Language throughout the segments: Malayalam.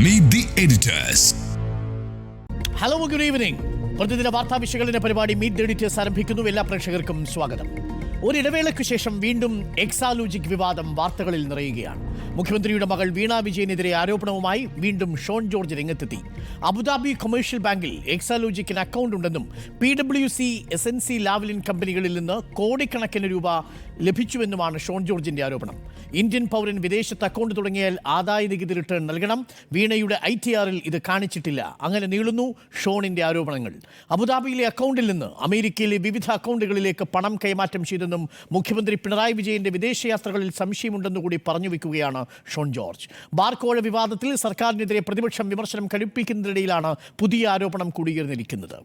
Meet the editors. Hello good evening. പ്രതിദിന വാർത്താ വിശകലന പരിപാടി മീറ്റ് ദി എഡിറ്റേഴ്സ് ആരംഭിക്കുന്നു. എല്ലാ പ്രേക്ഷകർക്കും സ്വാഗതം. ഒരിടവേളയ്ക്കു ശേഷം വീണ്ടും എക്സാലോജിക് വിവാദം വാർത്തകളിൽ നിറയുകയാണ്. മുഖ്യമന്ത്രിയുടെ മകൾ വീണ വിജയനെതിരെ ആരോപണവുമായി വീണ്ടും ഷോൺ ജോർജ് രംഗത്തെത്തി. അബുദാബി കൊമേഴ്ഷ്യൽ ബാങ്കിൽ എക്സാലോജിക്കിന് അക്കൗണ്ട് ഉണ്ടെന്നും PwC, SNC ലാവ്ലിൻ കമ്പനികളിൽ നിന്ന് കോടിക്കണക്കിന് രൂപ ലഭിച്ചുവെന്നുമാണ് ഷോൺ ജോർജിന്റെ ആരോപണം. ഇന്ത്യൻ പൗരൻ വിദേശത്ത് അക്കൗണ്ട് തുടങ്ങിയാൽ ആദായ നികുതി റിട്ടേൺ നൽകണം. വീണയുടെ ITRൽ ഇത് കാണിച്ചിട്ടില്ല. അങ്ങനെ നീളുന്നു ഷോണിന്റെ ആരോപണങ്ങൾ. അബുദാബിയിലെ അക്കൗണ്ടിൽ നിന്ന് അമേരിക്കയിലെ വിവിധ അക്കൗണ്ടുകളിലേക്ക് പണം കൈമാറ്റം ചെയ്തെന്നും മുഖ്യമന്ത്രി പിണറായി വിജയന്റെ വിദേശയാത്രകളിൽ സംശയമുണ്ടെന്നു കൂടി പറഞ്ഞു വെക്കുകയാണ് ഷോൺ ജോർജ്. ബാർക്കോഴ വിവാദത്തിൽ സർക്കാരിനെതിരെ പ്രതിപക്ഷം വിമർശനം കടുപ്പിക്കുന്നതിനിടയിലാണ് പുതിയ ആരോപണം കൂടിയിരുന്നിരിക്കുന്നത്.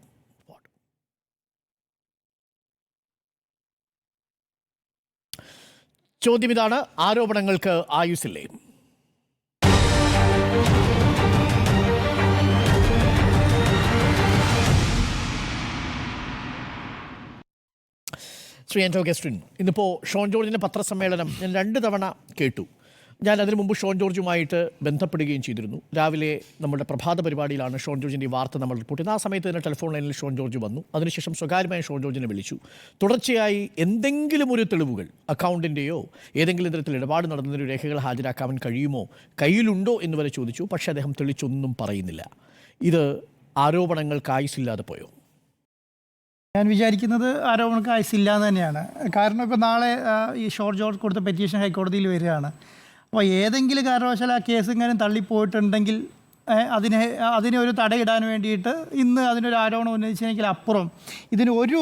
ചോദ്യം ഇതാണ്: ആരോപണങ്ങൾക്ക് ആയുസില്ലേ? ശ്രീ ആന്റോ ഗസ്റ്റിൻ, ഇന്നിപ്പോൾ ഷോൺ ജോർജിൻ്റെ പത്രസമ്മേളനം ഞാൻ 2 തവണ കേട്ടു. ഞാൻ അതിനു മുമ്പ് ഷോൺ ജോർജുമായിട്ട് ബന്ധപ്പെടുകയും ചെയ്തിരുന്നു. രാവിലെ നമ്മുടെ പ്രഭാത പരിപാടിയിലാണ് ഷോൺ ജോർജിൻ്റെ ഈ വാർത്ത നമ്മൾ റിപ്പോർട്ട് ചെയ്തത്. ആ സമയത്ത് തന്നെ ടെലിഫോൺ ലൈനിൽ ഷോൺ ജോർജ് വന്നു. അതിനുശേഷം സ്വകാര്യമായി ഷോൺ ജോർജിനെ വിളിച്ചു. തുടർച്ചയായി എന്തെങ്കിലും ഒരു തെളിവുകൾ, അക്കൗണ്ടിൻ്റെയോ ഏതെങ്കിലും തരത്തിൽ ഇടപാട് നടന്നതിൻ്റെ രേഖകൾ ഹാജരാക്കാൻ കഴിയുമോ, കയ്യിലുണ്ടോ എന്ന് വരെ ചോദിച്ചു. പക്ഷേ അദ്ദേഹം തെളിച്ചൊന്നും പറയുന്നില്ല. ഇത് ആരോപണങ്ങൾക്ക് ആയുസില്ലാതെ പോയോ? ഞാൻ വിചാരിക്കുന്നത് ആരോപണങ്ങൾക്ക് ആയുസില്ല എന്ന് തന്നെയാണ്. കാരണം ഇപ്പോൾ നാളെ ഈ ഷോൺ ജോർജ് കൊടുത്ത പെറ്റീഷൻ ഹൈക്കോടതിയിൽ വരികയാണ്. അപ്പോൾ ഏതെങ്കിലും കാരണവശാൽ ആ കേസ് ഇങ്ങനെ തള്ളിപ്പോയിട്ടുണ്ടെങ്കിൽ അതിനെ ഒരു തടയിടാൻ വേണ്ടിയിട്ട് ഇന്ന് അതിനൊരു ആരോപണം ഉന്നയിച്ചെങ്കിൽ അപ്പുറം ഇതിന് ഒരു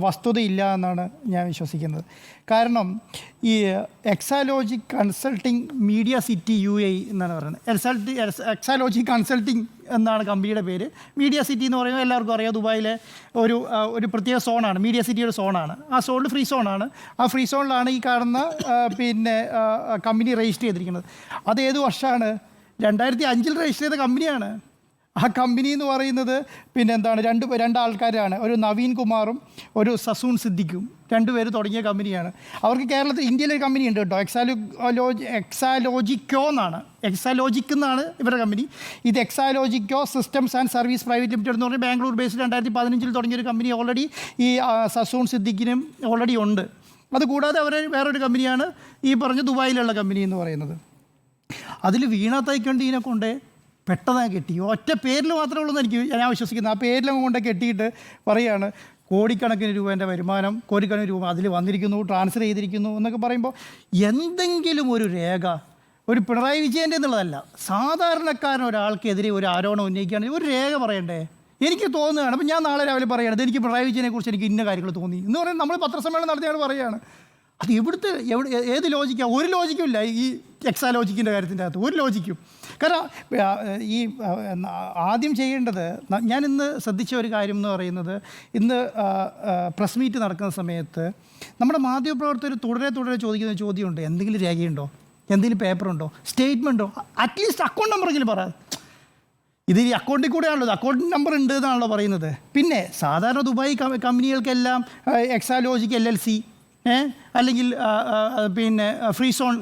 വസ്തുതയില്ല എന്നാണ് ഞാൻ വിശ്വസിക്കുന്നത്. കാരണം ഈ Exalogic consulting media city UAE എന്നാണ് പറയുന്നത്. എക്സാലോജിക് കൺസൾട്ടിങ് എന്നാണ് കമ്പനിയുടെ പേര്. മീഡിയ സിറ്റി എന്ന് പറയുന്നത് എല്ലാവർക്കും അറിയാം, ദുബായിലെ ഒരു പ്രത്യേക സോണാണ്. മീഡിയ സിറ്റിയുടെ സോണാണ്. ആ സോണിൽ ഫ്രീ സോണാണ്. ആ ഫ്രീ സോണിലാണ് ഈ കാണുന്ന കമ്പനി രജിസ്റ്റർ ചെയ്തിരിക്കുന്നത്. അത് ഏത് വർഷമാണ്? 2005 രജിസ്റ്റർ ചെയ്ത കമ്പനിയാണ്. ആ കമ്പനി എന്ന് പറയുന്നത് രണ്ട് ആൾക്കാരാണ്. ഒരു നവീൻ കുമാറും ഒരു സസൂൺ സിദ്ദിഖും, 2 പേര് തുടങ്ങിയ കമ്പനിയാണ്. അവർക്ക് കേരളത്തിൽ ഇന്ത്യയിലൊരു കമ്പനി ഉണ്ട് കേട്ടോ, എക്സാലോജിക്കോ എന്നാണ്. എക്സാലോജിക് എന്നാണ് ഇവരുടെ കമ്പനി. ഇത് Exalogic systems and service private limited എന്ന് പറഞ്ഞാൽ ബാംഗ്ലൂർ ബേസ്ഡ് 2015 തുടങ്ങിയൊരു കമ്പനി ഓൾറെഡി ഈ സസൂൺ സിദ്ദിഖിനും ഓൾറെഡി ഉണ്ട്. അതുകൂടാതെ വേറൊരു കമ്പനിയാണ് ഈ പറഞ്ഞ ദുബായിലുള്ള കമ്പനി എന്ന് പറയുന്നത്. അതിൽ വീണ തൈക്കണ്ടീനെ കൊണ്ട് പെട്ടെന്ന് കെട്ടി. ഒറ്റ പേരിൽ മാത്രമേ ഉള്ളൂ എന്ന് ഞാൻ വിശ്വസിക്കുന്നത്. ആ പേരിലും കൊണ്ട് കെട്ടിയിട്ട് പറയുകയാണ് കോടിക്കണക്കിന് രൂപേൻ്റെ വരുമാനം, കോടിക്കണക്കിന് രൂപ അതിൽ വന്നിരിക്കുന്നു, ട്രാൻസ്ഫർ ചെയ്തിരിക്കുന്നു എന്നൊക്കെ പറയുമ്പോൾ എന്തെങ്കിലും ഒരു രേഖ, ഒരു പിണറായി വിജയൻ്റെ എന്നുള്ളതല്ല, സാധാരണക്കാരൻ ഒരാൾക്കെതിരെ ഒരു ആരോപണം ഉന്നയിക്കുകയാണെങ്കിൽ ഒരു രേഖ പറയണ്ടേ? എനിക്ക് തോന്നുകയാണ്. അപ്പം ഞാൻ നാളെ രാവിലെ പറയുകയാണ് എനിക്ക് പിണറായി വിജയനെക്കുറിച്ച് എനിക്ക് ഇന്ന കാര്യങ്ങൾ തോന്നി എന്ന് പറയുന്നത് നമ്മൾ പത്രസമ്മേളനം നടത്തിയാണ് പറയുകയാണ്. അത് ഏത് ലോജിക്കാണ്? ഒരു ലോജിക്കും ഇല്ല ഈ എക്സാലോജിക്കിൻ്റെ കാര്യത്തിൻ്റെ അകത്ത്, ഒരു ലോജിക്കും. കാരണം ഈ ആദ്യം ചെയ്യേണ്ടത്, ഞാൻ ഇന്ന് ശ്രദ്ധിച്ച ഒരു കാര്യം എന്ന് പറയുന്നത്, ഇന്ന് പ്രസ് മീറ്റ് നടക്കുന്ന സമയത്ത് നമ്മുടെ മാധ്യമപ്രവർത്തകർ തുടരെ ചോദിക്കുന്ന ചോദ്യമുണ്ട്: എന്തെങ്കിലും രേഖയുണ്ടോ, എന്തെങ്കിലും പേപ്പറുണ്ടോ, സ്റ്റേറ്റ്മെൻറ്റോ, അറ്റ്ലീസ്റ്റ് അക്കൗണ്ട് നമ്പറെങ്കിലും പറ. ഇത് ഈ അക്കൗണ്ടിൽ കൂടെയാണല്ലോ, അക്കൗണ്ട് നമ്പർ ഉണ്ട് എന്നാണല്ലോ പറയുന്നത്. പിന്നെ സാധാരണ ദുബായ് കമ്പനികൾക്കെല്ലാം എക്സാലോജിക് LLC അല്ലെങ്കിൽ ഫ്രീ സോൺ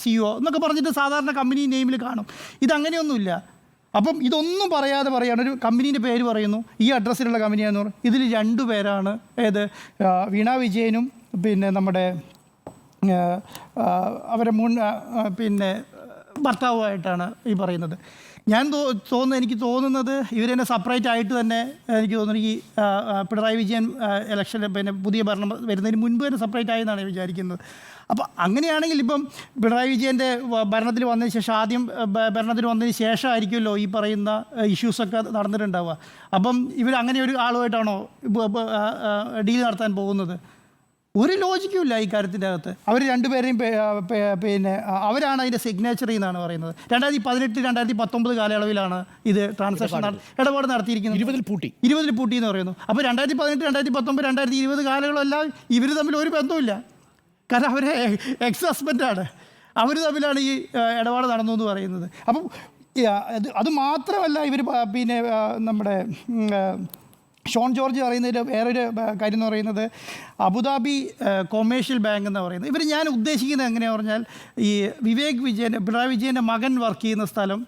CEO എന്നൊക്കെ പറഞ്ഞിട്ട് സാധാരണ കമ്പനി നെയിമിൽ കാണും. ഇതങ്ങനെയൊന്നുമില്ല. അപ്പം ഇതൊന്നും പറയാതെ പറയാണ്, ഒരു കമ്പനീൻ്റെ പേര് പറയുന്നു, ഈ അഡ്രസ്സിലുള്ള കമ്പനിയാണെന്ന് പറയും. ഇതിൽ 2 പേരാണ്, വീണ വിജയനും നമ്മുടെ അവരെ മുൻ ഭർത്താവുമായിട്ടാണ് ഈ പറയുന്നത്. എനിക്ക് തോന്നുന്നത് ഇവരെന്നെ സെപ്പറേറ്റ് ആയിട്ട് തന്നെ എനിക്ക് തോന്നുന്നു ഈ പിണറായി വിജയൻ ഇലക്ഷൻ പുതിയ ഭരണം വരുന്നതിന് മുൻപ് തന്നെ സെപ്പറേറ്റ് ആയെന്നാണ് ഞാൻ വിചാരിക്കുന്നത്. അപ്പോൾ അങ്ങനെയാണെങ്കിൽ ഇപ്പം പിണറായി വിജയൻ്റെ ഭരണത്തിൽ വന്നതിന് ശേഷമായിരിക്കുമല്ലോ ഈ പറയുന്ന ഇഷ്യൂസൊക്കെ നടന്നിട്ടുണ്ടാവുക. അപ്പം ഇവരങ്ങനെ ഒരു ആളുമായിട്ടാണോ ഡീൽ നടത്താൻ പോകുന്നത്? ഒരു ലോജിക്കും ഇല്ല ഈ കാര്യത്തിൻ്റെ അകത്ത്. അവർ 2 പേരെയും അവരാണ് അതിൻ്റെ സിഗ്നേച്ചറി എന്നാണ് പറയുന്നത്. 2018-2019 കാലയളവിലാണ് ഇത് ട്രാൻസാക്ഷൻ ഇടപാട് നടത്തിയിരിക്കുന്നത്. 20 പൂട്ടി എന്ന് പറയുന്നു. അപ്പോൾ 2018-2019 2020 കാലയളവെല്ലാം ഇവർ തമ്മിൽ ഒരു ബന്ധമില്ല. കാരണം അവർ എക്സ് ഹസ്ബൻഡാണ്. അവർ തമ്മിലാണ് ഈ ഇടപാട് നടന്നു എന്ന് പറയുന്നത്. അപ്പം അത് മാത്രമല്ല, ഇവർ നമ്മുടെ ഷോൺ ജോർജ് പറയുന്നതിൻ്റെ വേറൊരു കാര്യം എന്ന് പറയുന്നത് അബുദാബി കൊമേഴ്ഷ്യൽ ബാങ്ക് എന്ന് പറയുന്നത്. ഞാൻ ഉദ്ദേശിക്കുന്നത് എങ്ങനെയാണെന്ന് പറഞ്ഞാൽ, ഈ വിവേക് വിജയൻ, പിണറായി വിജയൻ്റെ മകൻ വർക്ക് ചെയ്യുന്ന സ്ഥലം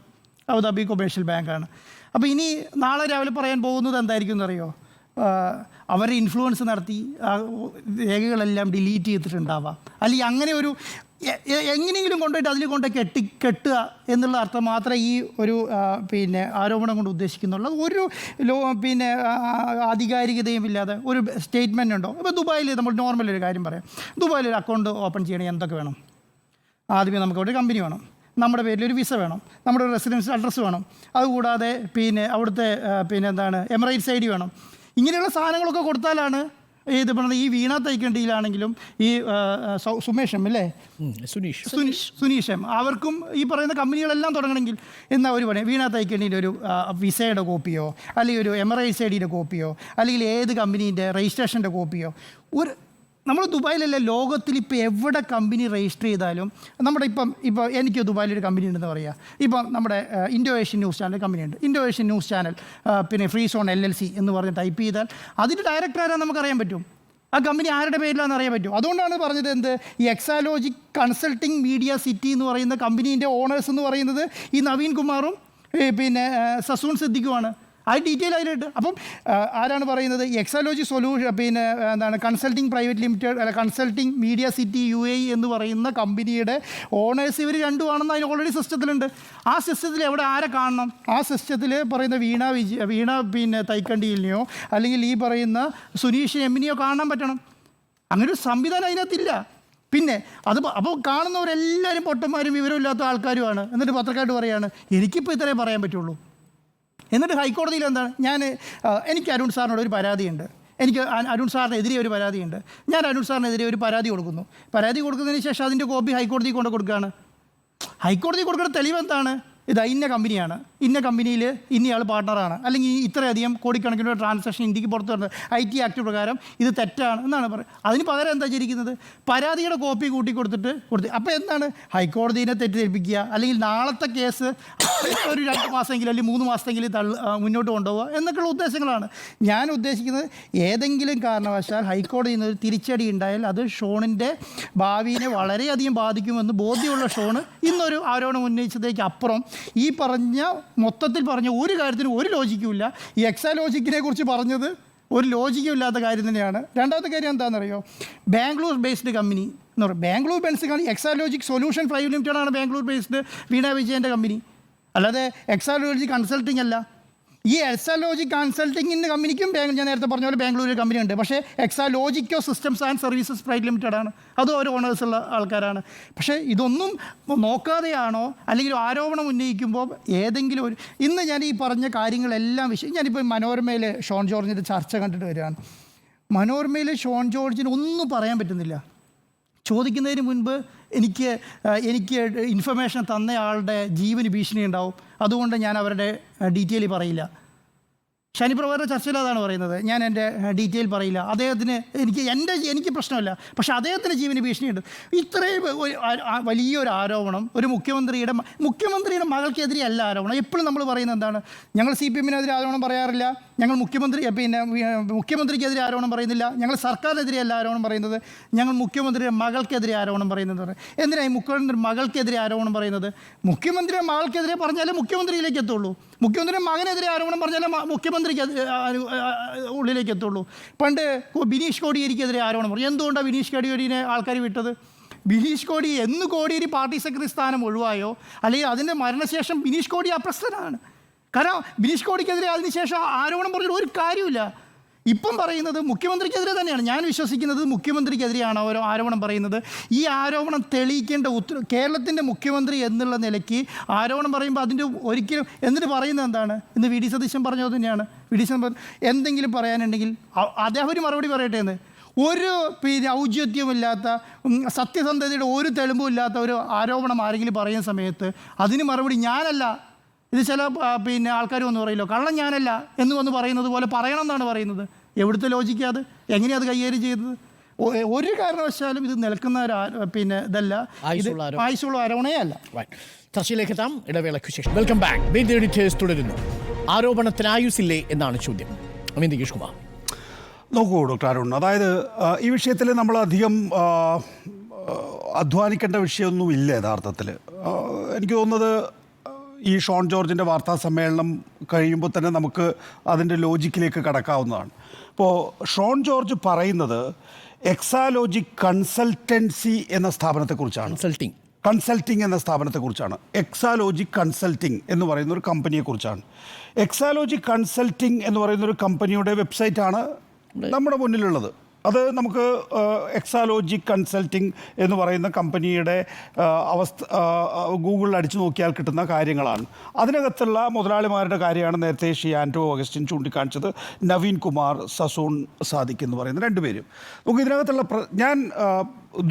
അബുദാബി കൊമേഴ്ഷ്യൽ ബാങ്കാണ്. അപ്പോൾ ഇനി നാളെ രാവിലെ പറയാൻ പോകുന്നത് എന്തായിരിക്കും എന്നറിയോ? അവരെ ഇൻഫ്ലുവൻസ് നടത്തി രേഖകളെല്ലാം ഡിലീറ്റ് ചെയ്തിട്ടുണ്ടാവാം, അല്ലെങ്കിൽ അങ്ങനെ ഒരു എങ്ങനെയെങ്കിലും കൊണ്ടുപോയിട്ട് അതിൽ കൊണ്ട് കെട്ടുക എന്നുള്ള അർത്ഥം മാത്രമേ ഈ ഒരു ആരോപണം കൊണ്ട് ഉദ്ദേശിക്കുന്നുള്ളൂ. ഒരു ആധികാരികതയും ഇല്ലാതെ ഒരു സ്റ്റേറ്റ്മെൻ്റ് ഉണ്ടോ? ഇപ്പോൾ ദുബായിൽ നമ്മൾ നോർമൽ ഒരു കാര്യം പറയാം. ദുബായിൽ ഒരു അക്കൗണ്ട് ഓപ്പൺ ചെയ്യണമെങ്കിൽ എന്തൊക്കെ വേണം? ആദ്യമേ നമുക്ക് അവിടെ കമ്പനി വേണം, നമ്മുടെ പേരിൽ ഒരു വിസ വേണം, നമ്മുടെ ഒരു റെസിഡൻഷ്യൽ അഡ്രസ്സ് വേണം, അതുകൂടാതെ അവിടുത്തെ എമിറേറ്റ്സ് ഐ ഡി വേണം. ഇങ്ങനെയുള്ള സാധനങ്ങളൊക്കെ കൊടുത്താലാണ് ഇത് പറഞ്ഞത്. ഈ വീണ തൈക്കണ്ടിയിലാണെങ്കിലും ഈ സുമേഷം അല്ലേ, സുനീഷം, അവർക്കും ഈ പറയുന്ന കമ്പനികളെല്ലാം തുടങ്ങണമെങ്കിൽ എന്നാ ഒരു പണി, വീണ തൈക്കണ്ടീൻ്റെ ഒരു വിസയുടെ കോപ്പിയോ, അല്ലെങ്കിൽ ഒരു എമിറേറ്റ്സ് ഐ ഡിയുടെ കോപ്പിയോ, അല്ലെങ്കിൽ ഏത് കമ്പനീൻ്റെ രജിസ്ട്രേഷൻ്റെ കോപ്പിയോ. നമ്മൾ ദുബായിലല്ല, ലോകത്തിൽ ഇപ്പോൾ എവിടെ കമ്പനി രജിസ്റ്റർ ചെയ്താലും നമ്മുടെ ഇപ്പോൾ എനിക്ക് ദുബായിലൊരു കമ്പനി ഉണ്ടെന്ന് പറയുക. ഇപ്പം നമ്മുടെ ഇൻഡോ ഏഷ്യൻ ന്യൂസ് ചാനൽ കമ്പനിയുണ്ട്. Indo Asian news channel free zone LLC എന്ന് പറഞ്ഞ് ടൈപ്പ് ചെയ്താൽ അതിൻ്റെ ഡയറക്ടർ ആരാന്ന് നമുക്കറിയാൻ പറ്റും, ആ കമ്പനി ആരുടെ പേരിലാണെന്ന് അറിയാൻ പറ്റും. അതുകൊണ്ടാണ് പറഞ്ഞത് ഈ എക്സാലോജിക് കൺസൾട്ടിംഗ് മീഡിയ സിറ്റി എന്ന് പറയുന്ന കമ്പനീൻ്റെ ഓണേഴ്സ് എന്ന് പറയുന്നത് ഈ നവീൻ കുമാറും സസൂൺ സിദ്ദിഖുമാണ്. അത് ഡീറ്റെയിൽ ആയിട്ട്. അപ്പം ആരാണ് പറയുന്നത്? Exalogic solution consulting private limited അല്ല കൺസൾട്ടിംഗ് മീഡിയ സിറ്റി UAE എന്ന് പറയുന്ന കമ്പനിയുടെ ഓണേഴ്സ് ഇവർ രണ്ടുമാണെന്ന് അതിന് ഓൾറെഡി സിസ്റ്റത്തിലുണ്ട്. ആ സിസ്റ്റത്തിൽ എവിടെ ആരെ കാണണം? ആ സിസ്റ്റത്തിൽ പറയുന്ന വീണ തൈക്കണ്ടിയിലെയോ അല്ലെങ്കിൽ ഈ പറയുന്ന സുനീഷ് എമ്മിനെയോ കാണാൻ പറ്റണം. അങ്ങനെ ഒരു സംവിധാനം അതിനകത്തില്ല. പിന്നെ അപ്പോൾ കാണുന്നവരെല്ലാവരും പൊട്ടന്മാരും വിവരമില്ലാത്ത ആൾക്കാരുമാണ്. എന്നിട്ട് പത്രക്കാരോട് പറയാണ് എനിക്കിപ്പോൾ ഇത്രേ പറയാൻ പറ്റുള്ളൂ. എന്നിട്ട് ഹൈക്കോടതിയിൽ എന്താണ്, എനിക്ക് അരുൺ സാറിനോട് ഒരു പരാതിയുണ്ട്, എനിക്ക് അരുൺ സാറിനെതിരെ ഒരു പരാതിയുണ്ട്, ഞാൻ അരുൺ സാറിനെതിരെ ഒരു പരാതി കൊടുക്കുന്നു. പരാതി കൊടുക്കുന്നതിന് ശേഷം അതിൻ്റെ കോപ്പി ഹൈക്കോടതി കൊണ്ട് കൊടുക്കുകയാണ്. ഹൈക്കോടതി കൊടുക്കുന്ന തെളിവ് എന്താണ്? ഇന്ന കമ്പനിയാണ്, ഇന്ന കമ്പനിയിൽ ഇന്നയാൾ പാർട്ണറാണ്, അല്ലെങ്കിൽ ഇത്രയധികം കോടിക്കണക്കിന് ട്രാൻസാക്ഷൻ ഇന്ത്യക്ക് പുറത്ത് വരുന്നത് IT ആക്ട് പ്രകാരം ഇത് തെറ്റാണ് എന്നാണ് പറയുന്നത്. അതിന് പകരം എന്താ ചെയ്തിരിക്കുന്നത്? പരാതിയുടെ കോപ്പി കൊടുത്ത്. അപ്പോൾ എന്താണ്? ഹൈക്കോടതിയെ തെറ്റിദ്ധരിപ്പിക്കുക, അല്ലെങ്കിൽ നാളത്തെ കേസ് ഒരു 2 മാസമെങ്കിലും അല്ലെങ്കിൽ 3 മാസത്തെങ്കിലും മുന്നോട്ട് കൊണ്ടുപോകുക എന്നൊക്കെയുള്ള ഉദ്ദേശങ്ങളാണ്. ഞാൻ ഉദ്ദേശിക്കുന്നത് ഏതെങ്കിലും കാരണവശാൽ ഹൈക്കോടതിയിൽ നിന്ന് ഒരു തിരിച്ചടി ഉണ്ടായാൽ അത് ഷോണിൻ്റെ ഭാവിയെ വളരെയധികം ബാധിക്കുമെന്ന് ബോധ്യമുള്ള ഷോണ് ഇന്നൊരു ആരോപണം ഉന്നയിച്ചതേക്ക് അപ്പുറം മൊത്തത്തിൽ പറഞ്ഞ ഒരു കാര്യത്തിനും ഒരു ലോജിക്കുമില്ല. ഈ എക്സാലോജിക്കിനെ കുറിച്ച് പറഞ്ഞത് ഒരു ലോജിക്കും ഇല്ലാത്ത കാര്യം തന്നെയാണ്. രണ്ടാമത്തെ കാര്യം എന്താണെന്നറിയോ? ബാംഗ്ലൂർ ബേസ്ഡ് കമ്പനി എന്ന് പറയും. Bangalore based Exalogic solution private limited ആണ് ബാംഗ്ലൂർ ബേസ്ഡ് വീണ വിജയൻ്റെ കമ്പനി, അല്ലാതെ എക്സാലോജിക് കൺസൾട്ടിംഗ് അല്ല. ഈ എക്സാലോജിക് കൺസൾട്ടിങ്ങിൻ്റെ കമ്പനിക്കും ഞാൻ നേരത്തെ പറഞ്ഞ പോലെ ബാംഗ്ലൂരിൽ കമ്പനി ഉണ്ട്. പക്ഷേ Exalogic systems and services private limited ആണ്, അതും ഒരു ഓണേഴ്സുള്ള ആൾക്കാരാണ്. പക്ഷേ ഇതൊന്നും നോക്കാതെയാണോ, അല്ലെങ്കിൽ ആരോപണം ഉന്നയിക്കുമ്പോൾ ഏതെങ്കിലും ഒരു ഇന്ന് ഞാൻ ഈ പറഞ്ഞ കാര്യങ്ങളെല്ലാം ഞാനിപ്പോൾ മനോരമയിൽ ഷോൺ ജോർജിൻ്റെ ചർച്ച കണ്ടിട്ട് വരികയാണ്. മനോരമയിൽ ഷോൺ ജോർജിന് ഒന്നും പറയാൻ പറ്റുന്നില്ല. ചോദിക്കുന്നതിന് മുൻപ് എനിക്ക് ഇൻഫർമേഷൻ തന്നയാളുടെ ജീവന് ഭീഷണി ഉണ്ടാവും, അതുകൊണ്ട് ഞാൻ അവരുടെ ഡീറ്റെയിൽ പറയില്ല. ശനിപ്രഭാകരൻ്റെ ചർച്ചയിൽ അതാണ് പറയുന്നത്, ഞാൻ എൻ്റെ ഡീറ്റെയിൽ പറയില്ല. അദ്ദേഹത്തിന് എനിക്ക് പ്രശ്നമില്ല, പക്ഷേ അദ്ദേഹത്തിന് ജീവന് ഭീഷണിയുണ്ട്. ഇത്രയും വലിയൊരു ആരോപണം ഒരു മുഖ്യമന്ത്രിയുടെ മകൾക്കെതിരെ അല്ല ആരോപണം. എപ്പോഴും നമ്മൾ പറയുന്നത് എന്താണ്? ഞങ്ങൾ CPM-നെതിരെ ആരോപണം പറയാറില്ല, ഞങ്ങൾ മുഖ്യമന്ത്രിക്കെതിരെ ആരോപണം പറയുന്നില്ല, ഞങ്ങൾ സർക്കാരിനെതിരെ അല്ല ആരോപണം പറയുന്നത്, ഞങ്ങൾ മുഖ്യമന്ത്രിയുടെ മകൾക്കെതിരെ ആരോപണം പറയുന്നത്. എന്തിനായി മുഖ്യമന്ത്രി മകൾക്കെതിരെ ആരോപണം പറയുന്നത്? മുഖ്യമന്ത്രിയുടെ മകൾക്കെതിരെ പറഞ്ഞാലേ മുഖ്യമന്ത്രിയിലേക്ക് എത്തുള്ളൂ. മുഖ്യമന്ത്രിയുടെ മകനെതിരെ ആരോപണം പറഞ്ഞാലേ മുഖ്യമന്ത്രിക്ക് ഉള്ളിലേക്ക് എത്തുള്ളൂ. പണ്ട് ബിനീഷ് കോടിയേരിക്കെതിരെ ആരോപണം പറഞ്ഞു. എന്തുകൊണ്ടാണ് ബിനീഷ് കോടിയേരിനെ ആൾക്കാർ വിട്ടത്? ബിനീഷ് കോടിയേരി പാർട്ടി സെക്രട്ടറി സ്ഥാനം ഒഴിവായോ, അല്ലെങ്കിൽ അതിൻ്റെ മരണശേഷം ബിനീഷ് കോടി അപ്രസ്തനാണ്. കാരണം ബിനീഷ് കോടിക്കെതിരെ അതിനുശേഷം ആരോപണം പറഞ്ഞിട്ട് ഒരു കാര്യമില്ല. ഇപ്പം പറയുന്നത് മുഖ്യമന്ത്രിക്കെതിരെ തന്നെയാണ്. ഞാൻ വിശ്വസിക്കുന്നത് മുഖ്യമന്ത്രിക്കെതിരെയാണ് ഓരോ ആരോപണം പറയുന്നത്. ഈ ആരോപണം തെളിയിക്കേണ്ട കേരളത്തിൻ്റെ മുഖ്യമന്ത്രി എന്നുള്ള നിലയ്ക്ക് ആരോപണം പറയുമ്പോൾ അതിൻ്റെ ഒരിക്കലും എന്നിട്ട് പറയുന്നത് എന്താണ്? ഇന്ന് VD സതീശൻ പറഞ്ഞത് തന്നെയാണ്. VD സതീശൻ എന്തെങ്കിലും പറയാനുണ്ടെങ്കിൽ അദ്ദേഹം ഒരു മറുപടി പറയട്ടെ എന്ന്. ഒരു ഔചിത്യമില്ലാത്ത സത്യസന്ധതയുടെ ഒരു തെളിവും ഇല്ലാത്ത ഒരു ആരോപണം ആരെങ്കിലും പറയുന്ന സമയത്ത് അതിന് മറുപടി ഞാനല്ല, ഇത് ചില ആൾക്കാർ വന്ന് പറയില്ലോ കള്ളം ഞാനല്ല എന്ന് വന്ന് പറയുന്നത് പോലെ പറയണം എന്നാണ് പറയുന്നത്. എവിടുത്തെ ലോജിക്കാത്? എങ്ങനെയാണ് അത് കൈകാര്യം ചെയ്തത്? ഒരു കാരണവശാലും ഇത് നിൽക്കുന്ന ഇതല്ല, ആയുസുള്ള ആരോപണേ അല്ല. ചർച്ചയിലേക്ക് എത്താം, ഇടവേളയ്ക്ക് ശേഷം. Welcome back. Meet the editors തുടരുന്നു. ആരോപണത്തിന് ആയുസില്ലേ എന്നാണ് ചോദ്യം. നികേഷ് കുമാർ, നോക്കൂ ഡോക്ടർ അരുൺ, അതായത് ഈ വിഷയത്തിൽ നമ്മളധികം അധ്വാനിക്കേണ്ട വിഷയമൊന്നുമില്ല യഥാർത്ഥത്തിൽ. എനിക്ക് തോന്നുന്നത് ഈ ഷോൺ ജോർജിൻ്റെ വാർത്താ സമ്മേളനം കഴിയുമ്പോൾ തന്നെ നമുക്ക് അതിൻ്റെ ലോജിക്കിലേക്ക് കടക്കാവുന്നതാണ്. ഇപ്പോൾ ഷോൺ ജോർജ് പറയുന്നത് എക്സാലോജിക് കൺസൾട്ടൻസി എന്ന സ്ഥാപനത്തെക്കുറിച്ചാണ്. കൺസൾട്ടിംഗ് എന്ന സ്ഥാപനത്തെക്കുറിച്ചാണ്. എക്സാലോജിക് കൺസൾട്ടിംഗ് എന്ന് പറയുന്ന ഒരു കമ്പനിയെക്കുറിച്ചാണ്. എക്സാലോജിക് കൺസൾട്ടിംഗ് എന്ന് പറയുന്ന ഒരു കമ്പനിയുടെ വെബ്സൈറ്റാണ് നമ്മുടെ മുന്നിലുള്ളത്. അത് നമുക്ക് എക്സാലോജിക് കൺസൾട്ടിംഗ് എന്ന് പറയുന്ന കമ്പനിയുടെ ഗൂഗിളിൽ അടിച്ചു നോക്കിയാൽ കിട്ടുന്ന കാര്യങ്ങളാണ്. അതിനകത്തുള്ള മുതലാളിമാരുടെ കാര്യമാണ് നേരത്തെ ശ്രീ ആൻറ്റോ അഗസ്റ്റിൻ ചൂണ്ടിക്കാണിച്ചത്. നവീൻ കുമാർ, സസൂൺ സാദിഖ് എന്ന് പറയുന്ന രണ്ടുപേരും. നമുക്ക് ഇതിനകത്തുള്ള ഞാൻ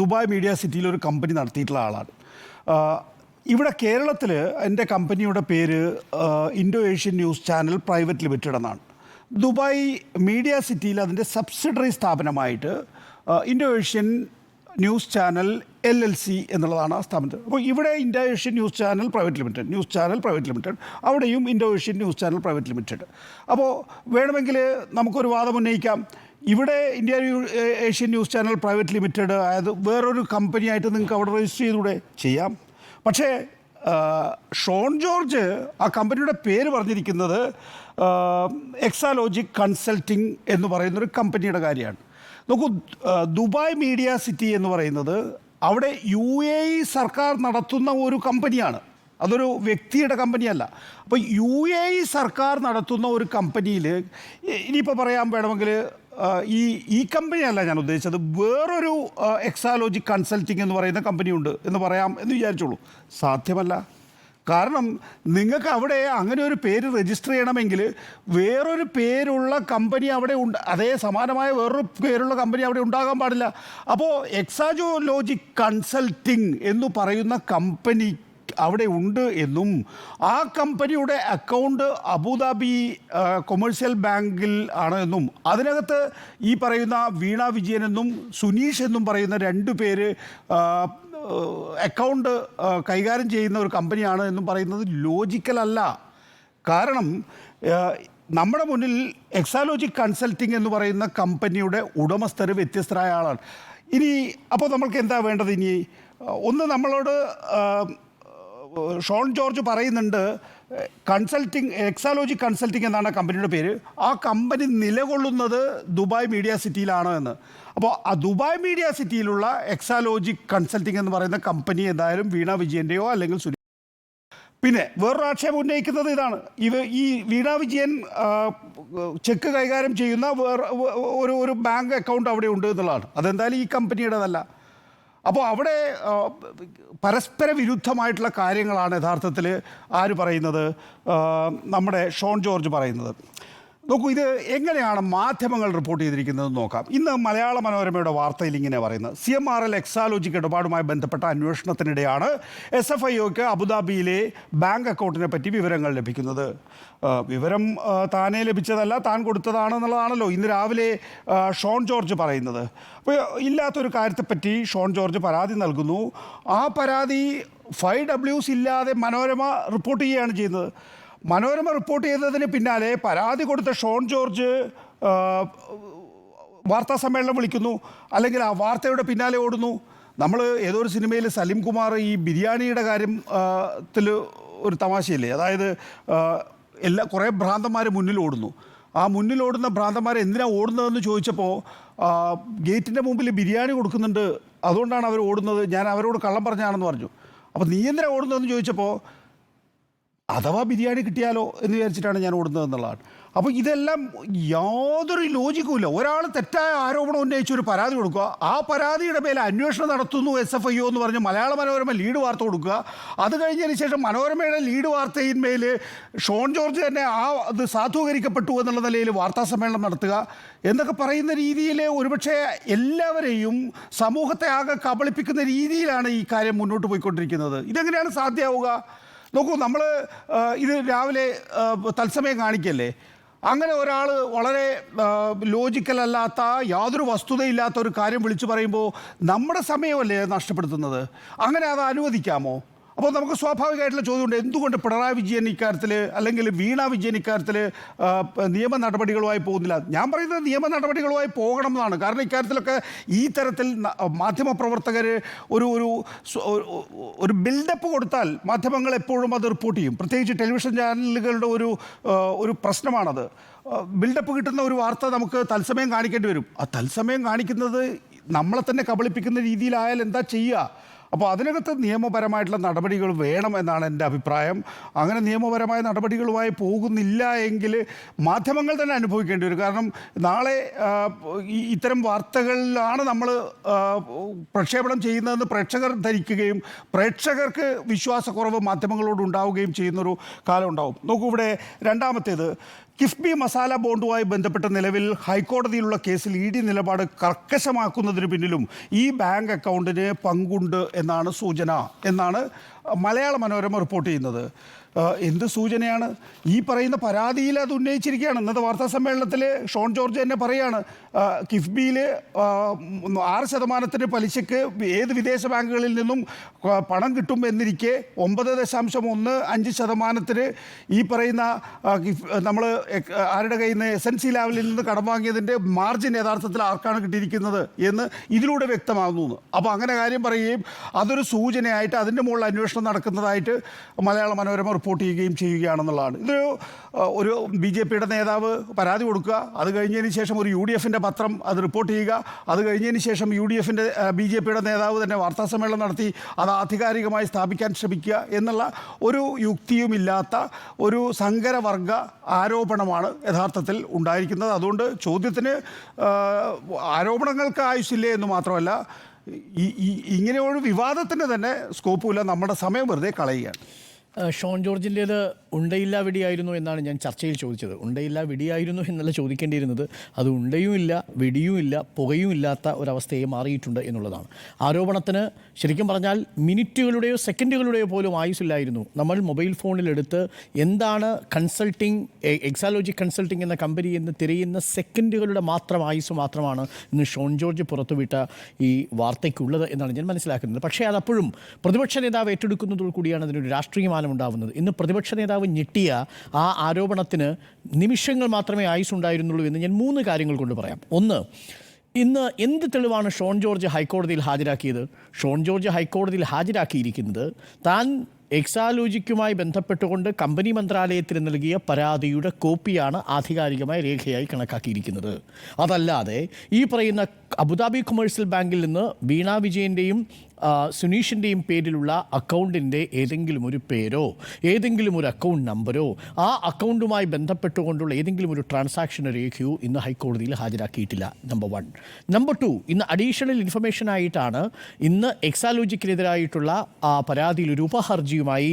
ദുബായ് മീഡിയ സിറ്റിയിൽ ഒരു കമ്പനി നടത്തിയിട്ടുള്ള ആളാണ്. ഇവിടെ കേരളത്തിൽ എൻ്റെ കമ്പനിയുടെ പേര് Indo Asian news channel private limited എന്നാണ്. ദുബായ് മീഡിയ സിറ്റിയിൽ അതിൻ്റെ സബ്സിഡറി സ്ഥാപനമായിട്ട് Indo Asian news channel LLC എന്നുള്ളതാണ് ആ സ്ഥാപനത്തിൽ. അപ്പോൾ ഇവിടെ Indo Asian news channel private limited, അവിടെയും Indo Asian news channel private limited. അപ്പോൾ വേണമെങ്കിൽ നമുക്കൊരു വാദം ഉന്നയിക്കാം, ഇവിടെ India Asian news channel private limited അതായത് വേറൊരു കമ്പനിയായിട്ട് നിങ്ങൾക്ക് അവിടെ രജിസ്റ്റർ ചെയ്തുകൂടെ? ചെയ്യാം. പക്ഷേ ഷോൺ ജോർജ് ആ കമ്പനിയുടെ പേര് പറഞ്ഞിരിക്കുന്നത് എക്സാലോജിക് കൺസൾട്ടിംഗ് എന്ന് പറയുന്നൊരു കമ്പനിയുടെ കാര്യമാണ്. നോക്കൂ, ദുബായ് മീഡിയ സിറ്റി എന്ന് പറയുന്നത് അവിടെ UAE സർക്കാർ നടത്തുന്ന ഒരു കമ്പനിയാണ്. അതൊരു വ്യക്തിയുടെ കമ്പനിയല്ല. അപ്പോൾ UAE സർക്കാർ നടത്തുന്ന ഒരു കമ്പനിയിൽ ഇനിയിപ്പോൾ പറയാൻ വേണമെങ്കിൽ ഈ കമ്പനിയല്ല ഞാൻ ഉദ്ദേശിച്ചത്, വേറൊരു എക്സാലോജിക് കൺസൾട്ടിംഗ് എന്ന് പറയുന്ന കമ്പനിയുണ്ട് എന്ന് പറയാം എന്ന് വിചാരിച്ചോളൂ. സാധ്യമല്ല. കാരണം നിങ്ങൾക്ക് അവിടെ അങ്ങനെ ഒരു പേര് രജിസ്റ്റർ ചെയ്യണമെങ്കിൽ വേറൊരു പേരുള്ള കമ്പനി അവിടെ ഉണ്ട്, അതേ സമാനമായ വേറൊരു പേരുള്ള കമ്പനി അവിടെ ഉണ്ടാകാൻ പാടില്ല. അപ്പോൾ എക്സാലോജിക് കൺസൾട്ടിംഗ് എന്ന് പറയുന്ന കമ്പനി അവിടെ ഉണ്ട് എന്നും ആ കമ്പനിയുടെ അക്കൗണ്ട് അബുദാബി കൊമേഴ്സ്യൽ ബാങ്കിൽ ആണ് എന്നും അതിനകത്ത് ഈ പറയുന്ന വീണ വിജയൻ എന്നും സുനീഷ് എന്നും പറയുന്ന രണ്ട് പേര് അക്കൗണ്ട് കൈകാര്യം ചെയ്യുന്ന ഒരു കമ്പനിയാണ് എന്നും പറയുന്നത് ലോജിക്കലല്ല. കാരണം നമ്മുടെ മുന്നിൽ എക്സാലോജിക് കൺസൾട്ടിംഗ് എന്ന് പറയുന്ന കമ്പനിയുടെ ഉടമസ്ഥർ വ്യത്യസ്തരായ ആളാണ്. ഇനി അപ്പോൾ നമ്മൾക്ക് എന്താ വേണ്ടത്? ഇനി ഒന്ന് നമ്മളോട് ഷോൺ ജോർജ് പറയുന്നുണ്ട് എക്സാലോജിക് കൺസൾട്ടിംഗ് എന്നാണ് കമ്പനിയുടെ പേര്. ആ കമ്പനി നിലകൊള്ളുന്നത് ദുബായ് മീഡിയ സിറ്റിയിലാണ് എന്ന്. അപ്പോൾ ആ ദുബായ് മീഡിയ സിറ്റിയിലുള്ള എക്സാലോജിക് കൺസൾട്ടിംഗ് എന്ന് പറയുന്ന കമ്പനി എന്തായാലും വീണ വിജയൻ്റെയോ അല്ലെങ്കിൽ പിന്നെ വേറൊരു ആക്ഷേപം ഉന്നയിക്കുന്നത് ഇതാണ്, ഈ വീണ വിജയൻ ചെക്ക് കൈകാര്യം ചെയ്യുന്ന ഒരു ബാങ്ക് അക്കൗണ്ട് അവിടെ ഉണ്ട് എന്നുള്ളതാണ്. അതെന്തായാലും ഈ കമ്പനിയുടേതല്ല. അപ്പോൾ അവിടെ പരസ്പര വിരുദ്ധമായിട്ടുള്ള കാര്യങ്ങളാണ് യഥാർത്ഥത്തിൽ ആര് പറയുന്നത്, നമ്മുടെ ഷോൺ ജോർജ് പറയുന്നത്. നോക്കൂ, ഇത് എങ്ങനെയാണ് മാധ്യമങ്ങൾ റിപ്പോർട്ട് ചെയ്തിരിക്കുന്നത് നോക്കാം. ഇന്ന് മലയാള മനോരമയുടെ വാർത്തയിൽ ഇങ്ങനെ പറയുന്നത്, CMRL എക്സാലോജിക് ഇടപാടുമായി ബന്ധപ്പെട്ട അന്വേഷണത്തിനിടെയാണ് SFIOക്ക് അബുദാബിയിലെ ബാങ്ക് അക്കൗണ്ടിനെ പറ്റി വിവരങ്ങൾ ലഭിക്കുന്നത്. വിവരം താനേ ലഭിച്ചതല്ല, താൻ കൊടുത്തതാണെന്നുള്ളതാണല്ലോ ഇന്ന് രാവിലെ ഷോൺ ജോർജ് പറയുന്നത്. അപ്പോൾ ഇല്ലാത്തൊരു കാര്യത്തെപ്പറ്റി ഷോൺ ജോർജ് പരാതി നൽകുന്നു. ആ പരാതി 5Ws ഇല്ലാതെ മനോരമ റിപ്പോർട്ട് ചെയ്യുകയാണ് ചെയ്യുന്നത്. മനോരമ റിപ്പോർട്ട് ചെയ്തതിന് പിന്നാലെ പരാതി കൊടുത്ത ഷോൺ ജോർജ് വാർത്താ സമ്മേളനം വിളിക്കുന്നു, അല്ലെങ്കിൽ ആ വാർത്തയുടെ പിന്നാലെ ഓടുന്നു. നമ്മൾ ഏതോ ഒരു സിനിമയിൽ സലിം കുമാർ ഈ ബിരിയാണിയുടെ കാര്യത്തിൽ ഒരു തമാശയില്ലേ, അതായത് കുറേ ഭ്രാന്തന്മാർ മുന്നിൽ ഓടുന്നു. ആ മുന്നിലോടുന്ന ഭ്രാന്തന്മാർ എന്തിനാണ് ഓടുന്നതെന്ന് ചോദിച്ചപ്പോൾ ഗേറ്റിൻ്റെ മുമ്പിൽ ബിരിയാണി കൊടുക്കുന്നുണ്ട്, അതുകൊണ്ടാണ് അവർ ഓടുന്നത്, ഞാൻ അവരോട് കള്ളം പറഞ്ഞാണെന്ന് പറഞ്ഞു. അപ്പോൾ നീ എന്തിനാണ് ഓടുന്നതെന്ന് ചോദിച്ചപ്പോൾ അഥവാ ബിരിയാണി കിട്ടിയാലോ എന്ന് വിചാരിച്ചിട്ടാണ് ഞാൻ ഓടുന്നത് എന്നുള്ളതാണ്. അപ്പോൾ ഇതെല്ലാം യാതൊരു ലോജിക്കുമില്ല. ഒരാൾ തെറ്റായ ആരോപണം ഉന്നയിച്ച് ഒരു പരാതി കൊടുക്കുക, ആ പരാതിയുടെ മേലെ അന്വേഷണം നടത്തുന്നു SFIO എന്ന് പറഞ്ഞ് മലയാള മനോരമ ലീഡ് വാർത്ത കൊടുക്കുക. അത് കഴിഞ്ഞതിന് ശേഷം മനോരമയുടെ ലീഡ് വാർത്തയിന്മേൽ ഷോൺ ജോർജ് തന്നെ അത് സാധൂകരിക്കപ്പെട്ടു എന്നുള്ള നിലയിൽ വാർത്താ സമ്മേളനം നടത്തുക എന്നൊക്കെ പറയുന്ന രീതിയിൽ ഒരുപക്ഷെ എല്ലാവരെയും സമൂഹത്തെ ആകെ കബളിപ്പിക്കുന്ന രീതിയിലാണ് ഈ കാര്യം മുന്നോട്ട് പോയിക്കൊണ്ടിരിക്കുന്നത്. ഇതെങ്ങനെയാണ് സാധ്യമാവുക? നോക്കൂ, നമ്മൾ ഇത് രാവിലെ തത്സമയം കാണിക്കല്ലേ, അങ്ങനെ ഒരാൾ വളരെ ലോജിക്കലല്ലാത്ത യാതൊരു വസ്തുതയില്ലാത്ത ഒരു കാര്യം വിളിച്ചു പറയുമ്പോൾ നമ്മുടെ സമയമല്ലേ നഷ്ടപ്പെടുത്തുന്നത്? അങ്ങനെ അത് അനുവദിക്കാമോ? അപ്പോൾ നമുക്ക് സ്വാഭാവികമായിട്ടുള്ള ചോദ്യമുണ്ട്, എന്തുകൊണ്ട് പിണറായി വിജയൻ ഇക്കാര്യത്തിൽ അല്ലെങ്കിൽ വീണ വിജയൻ ഇക്കാര്യത്തിൽ നിയമ നടപടികളുമായി പോകുന്നില്ല? ഞാൻ പറയുന്നത് നിയമ നടപടികളുമായി പോകണം എന്നാണ്. കാരണം ഇക്കാര്യത്തിലൊക്കെ ഈ തരത്തിൽ മാധ്യമപ്രവർത്തകർ ഒരു ബിൽഡപ്പ് കൊടുത്താൽ മാധ്യമങ്ങൾ എപ്പോഴും അത് റിപ്പോർട്ട് ചെയ്യും. പ്രത്യേകിച്ച് ടെലിവിഷൻ ചാനലുകളുടെ ഒരു പ്രശ്നമാണത്. ബിൽഡപ്പ് കിട്ടുന്ന ഒരു വാർത്ത നമുക്ക് തത്സമയം കാണിക്കേണ്ടി വരും. ആ തത്സമയം കാണിക്കുന്നത് നമ്മളെ തന്നെ കബളിപ്പിക്കുന്ന രീതിയിലായാൽ എന്താ ചെയ്യുക? അപ്പോൾ അതിനകത്ത് നിയമപരമായിട്ടുള്ള നടപടികൾ വേണം എന്നാണ് എൻ്റെ അഭിപ്രായം. അങ്ങനെ നിയമപരമായ നടപടികളുമായി പോകുന്നില്ല എങ്കിൽ മാധ്യമങ്ങൾ തന്നെ അനുഭവിക്കേണ്ടി വരും. കാരണം നാളെ ഇത്തരം വാർത്തകളിലാണ് നമ്മൾ പ്രക്ഷേപണം ചെയ്യുന്നതെന്ന് പ്രേക്ഷകർ ധരിക്കുകയും പ്രേക്ഷകർക്ക് വിശ്വാസക്കുറവ് മാധ്യമങ്ങളോട് ഉണ്ടാവുകയും ചെയ്യുന്നൊരു കാലം ഉണ്ടാവും. നോക്കൂ, ഇവിടെ രണ്ടാമത്തേത്, കിഫ്ബി മസാല ബോണ്ടുമായി ബന്ധപ്പെട്ട നിലവിൽ ഹൈക്കോടതിയിലുള്ള കേസിൽ ED നിലപാട് കർക്കശമാക്കുന്നതിന് പിന്നിലും ഈ ബാങ്ക് അക്കൗണ്ടിന് പങ്കുണ്ട് എന്നാണ് സൂചന എന്നാണ് മലയാള മനോരമ റിപ്പോർട്ട് ചെയ്യുന്നത്. എന്ത് സൂചനയാണ്? ഈ പറയുന്ന പരാതിയിൽ അത് ഉന്നയിച്ചിരിക്കുകയാണ്. ഇന്നത്തെ വാർത്താ സമ്മേളനത്തിൽ ഷോൺ ജോർജ് തന്നെ പറയുകയാണ്, കിഫ്ബിയിൽ 6% പലിശയ്ക്ക് ഏത് വിദേശ ബാങ്കുകളിൽ നിന്നും പണം കിട്ടും എന്നിരിക്കെ 9.15% ഈ പറയുന്ന നമ്മൾ ആരുടെ കയ്യിൽ നിന്ന് SNC ലാവലിൽ നിന്ന് കടം വാങ്ങിയതിൻ്റെ മാർജിൻ യഥാർത്ഥത്തിൽ ആർക്കാണ് കിട്ടിയിരിക്കുന്നത് എന്ന് ഇതിലൂടെ വ്യക്തമാകുന്നു. അപ്പോൾ അങ്ങനെ കാര്യം പറയുകയും അതൊരു സൂചനയായിട്ട് അതിൻ്റെ മുകളിൽ അന്വേഷണം നടക്കുന്നതായിട്ട് മലയാള മനോരമ റിപ്പോർട്ട് ചെയ്യുകയും ചെയ്യുകയാണെന്നുള്ളതാണ്. ഒരു BJPയുടെ നേതാവ് പരാതി കൊടുക്കുക, അത് കഴിഞ്ഞതിന് ശേഷം ഒരു UDFൻ്റെ പത്രം അത് റിപ്പോർട്ട് ചെയ്യുക, അത് കഴിഞ്ഞതിന് ശേഷം BJPയുടെ നേതാവ് തന്നെ വാർത്താസമ്മേളനം നടത്തി അത് ആധികാരികമായി സ്ഥാപിക്കാൻ ശ്രമിക്കുക എന്നുള്ള ഒരു യുക്തിയുമില്ലാത്ത ഒരു സങ്കരവർഗ ആരോപണമാണ് യഥാർത്ഥത്തിൽ ഉണ്ടായിരിക്കുന്നത്. അതുകൊണ്ട് ചോദ്യത്തിന് ആരോപണങ്ങൾക്ക് ആയുസ്സില്ലേ എന്ന് മാത്രമല്ല, ഇങ്ങനെ ഒരു വിവാദത്തിന് തന്നെ സ്കോപ്പുമില്ല. നമ്മുടെ സമയം വെറുതെ കളയുകയാണ്. ഷോൺ ജോർജിൻ്റേത് ഉണ്ടയില്ല വെടിയായിരുന്നു എന്നാണ് ഞാൻ ചർച്ചയിൽ ചോദിച്ചത്. ഉണ്ടയില്ല വെടിയായിരുന്നു എന്നല്ല ചോദിക്കേണ്ടിയിരുന്നത്, അത് ഉണ്ടയുമില്ല വെടിയുമില്ല പുകയും ഇല്ലാത്ത ഒരവസ്ഥയെ മാറിയിട്ടുണ്ട് എന്നുള്ളതാണ്. ആരോപണത്തിന് ശരിക്കും പറഞ്ഞാൽ മിനിറ്റുകളുടെയോ സെക്കൻഡുകളുടെയോ പോലും ആയുസില്ലായിരുന്നു. നമ്മൾ മൊബൈൽ ഫോണിലെടുത്ത് എന്താണ് കൺസൾട്ടിങ്, എക്സാലോജി കൺസൾട്ടിങ് എന്ന കമ്പനി എന്ന് തിരയുന്ന സെക്കൻഡുകളുടെ മാത്രം ആയുസ് മാത്രമാണ് ഇന്ന് ഷോൺ ജോർജ് പുറത്തുവിട്ട ഈ വാർത്തയ്ക്കുള്ളത് എന്നാണ് ഞാൻ മനസ്സിലാക്കുന്നത്. പക്ഷേ അതപ്പോഴും പ്രതിപക്ഷ നേതാവ് ഏറ്റെടുക്കുന്നതോടു കൂടിയാണ് അതിനൊരു രാഷ്ട്രീയമാനം ഉണ്ടാവുന്നത്. ഇന്ന് പ്രതിപക്ഷ നേതാവ് ഞെട്ടിയ ആ ആരോപണത്തിന് നിമിഷങ്ങൾ മാത്രമേ ആയുസ്സുണ്ടായിരുന്നുള്ളൂ എന്ന് ഞാൻ 3 കാര്യങ്ങൾ കൊണ്ട് പറയാം. ഒന്ന്, ഇന്ന് എന്ത് തെളിവാണ് ഷോൺ ജോർജ് ഹൈക്കോടതിയിൽ ഹാജരാക്കിയത്? ഷോൺ ജോർജ് ഹൈക്കോടതിയിൽ ഹാജരാക്കിയിരിക്കുന്നത് താൻ എക്സാലോജിക്കുമായി ബന്ധപ്പെട്ടുകൊണ്ട് കമ്പനി മന്ത്രാലയത്തിന് നൽകിയ പരാതിയുടെ കോപ്പിയാണ് ആധികാരികമായ രേഖയായി കണക്കാക്കിയിരിക്കുന്നത്. അതല്ലാതെ ഈ പറയുന്ന അബുദാബി കൊമേഴ്സ്യൽ ബാങ്കിൽ നിന്ന് വീണ വിജയൻ്റെയും സുനീഷിൻ്റെയും പേരിലുള്ള അക്കൗണ്ടിൻ്റെ ഏതെങ്കിലും ഒരു പേരോ ഏതെങ്കിലും ഒരു അക്കൗണ്ട് നമ്പരോ ആ അക്കൗണ്ടുമായി ബന്ധപ്പെട്ടുകൊണ്ടുള്ള ഏതെങ്കിലും ഒരു ട്രാൻസാക്ഷൻ രേഖയോ ഇന്ന് ഹൈക്കോടതിയിൽ ഹാജരാക്കിയിട്ടില്ല. നമ്പർ 1. നമ്പർ 2, ഇന്ന് അഡീഷണൽ ഇൻഫർമേഷൻ ആയിട്ടാണ് ഇന്ന് എക്സാലോജിക്കിനെതിരായിട്ടുള്ള പരാതിയിൽ ഒരു ഉപഹർജിയുമായി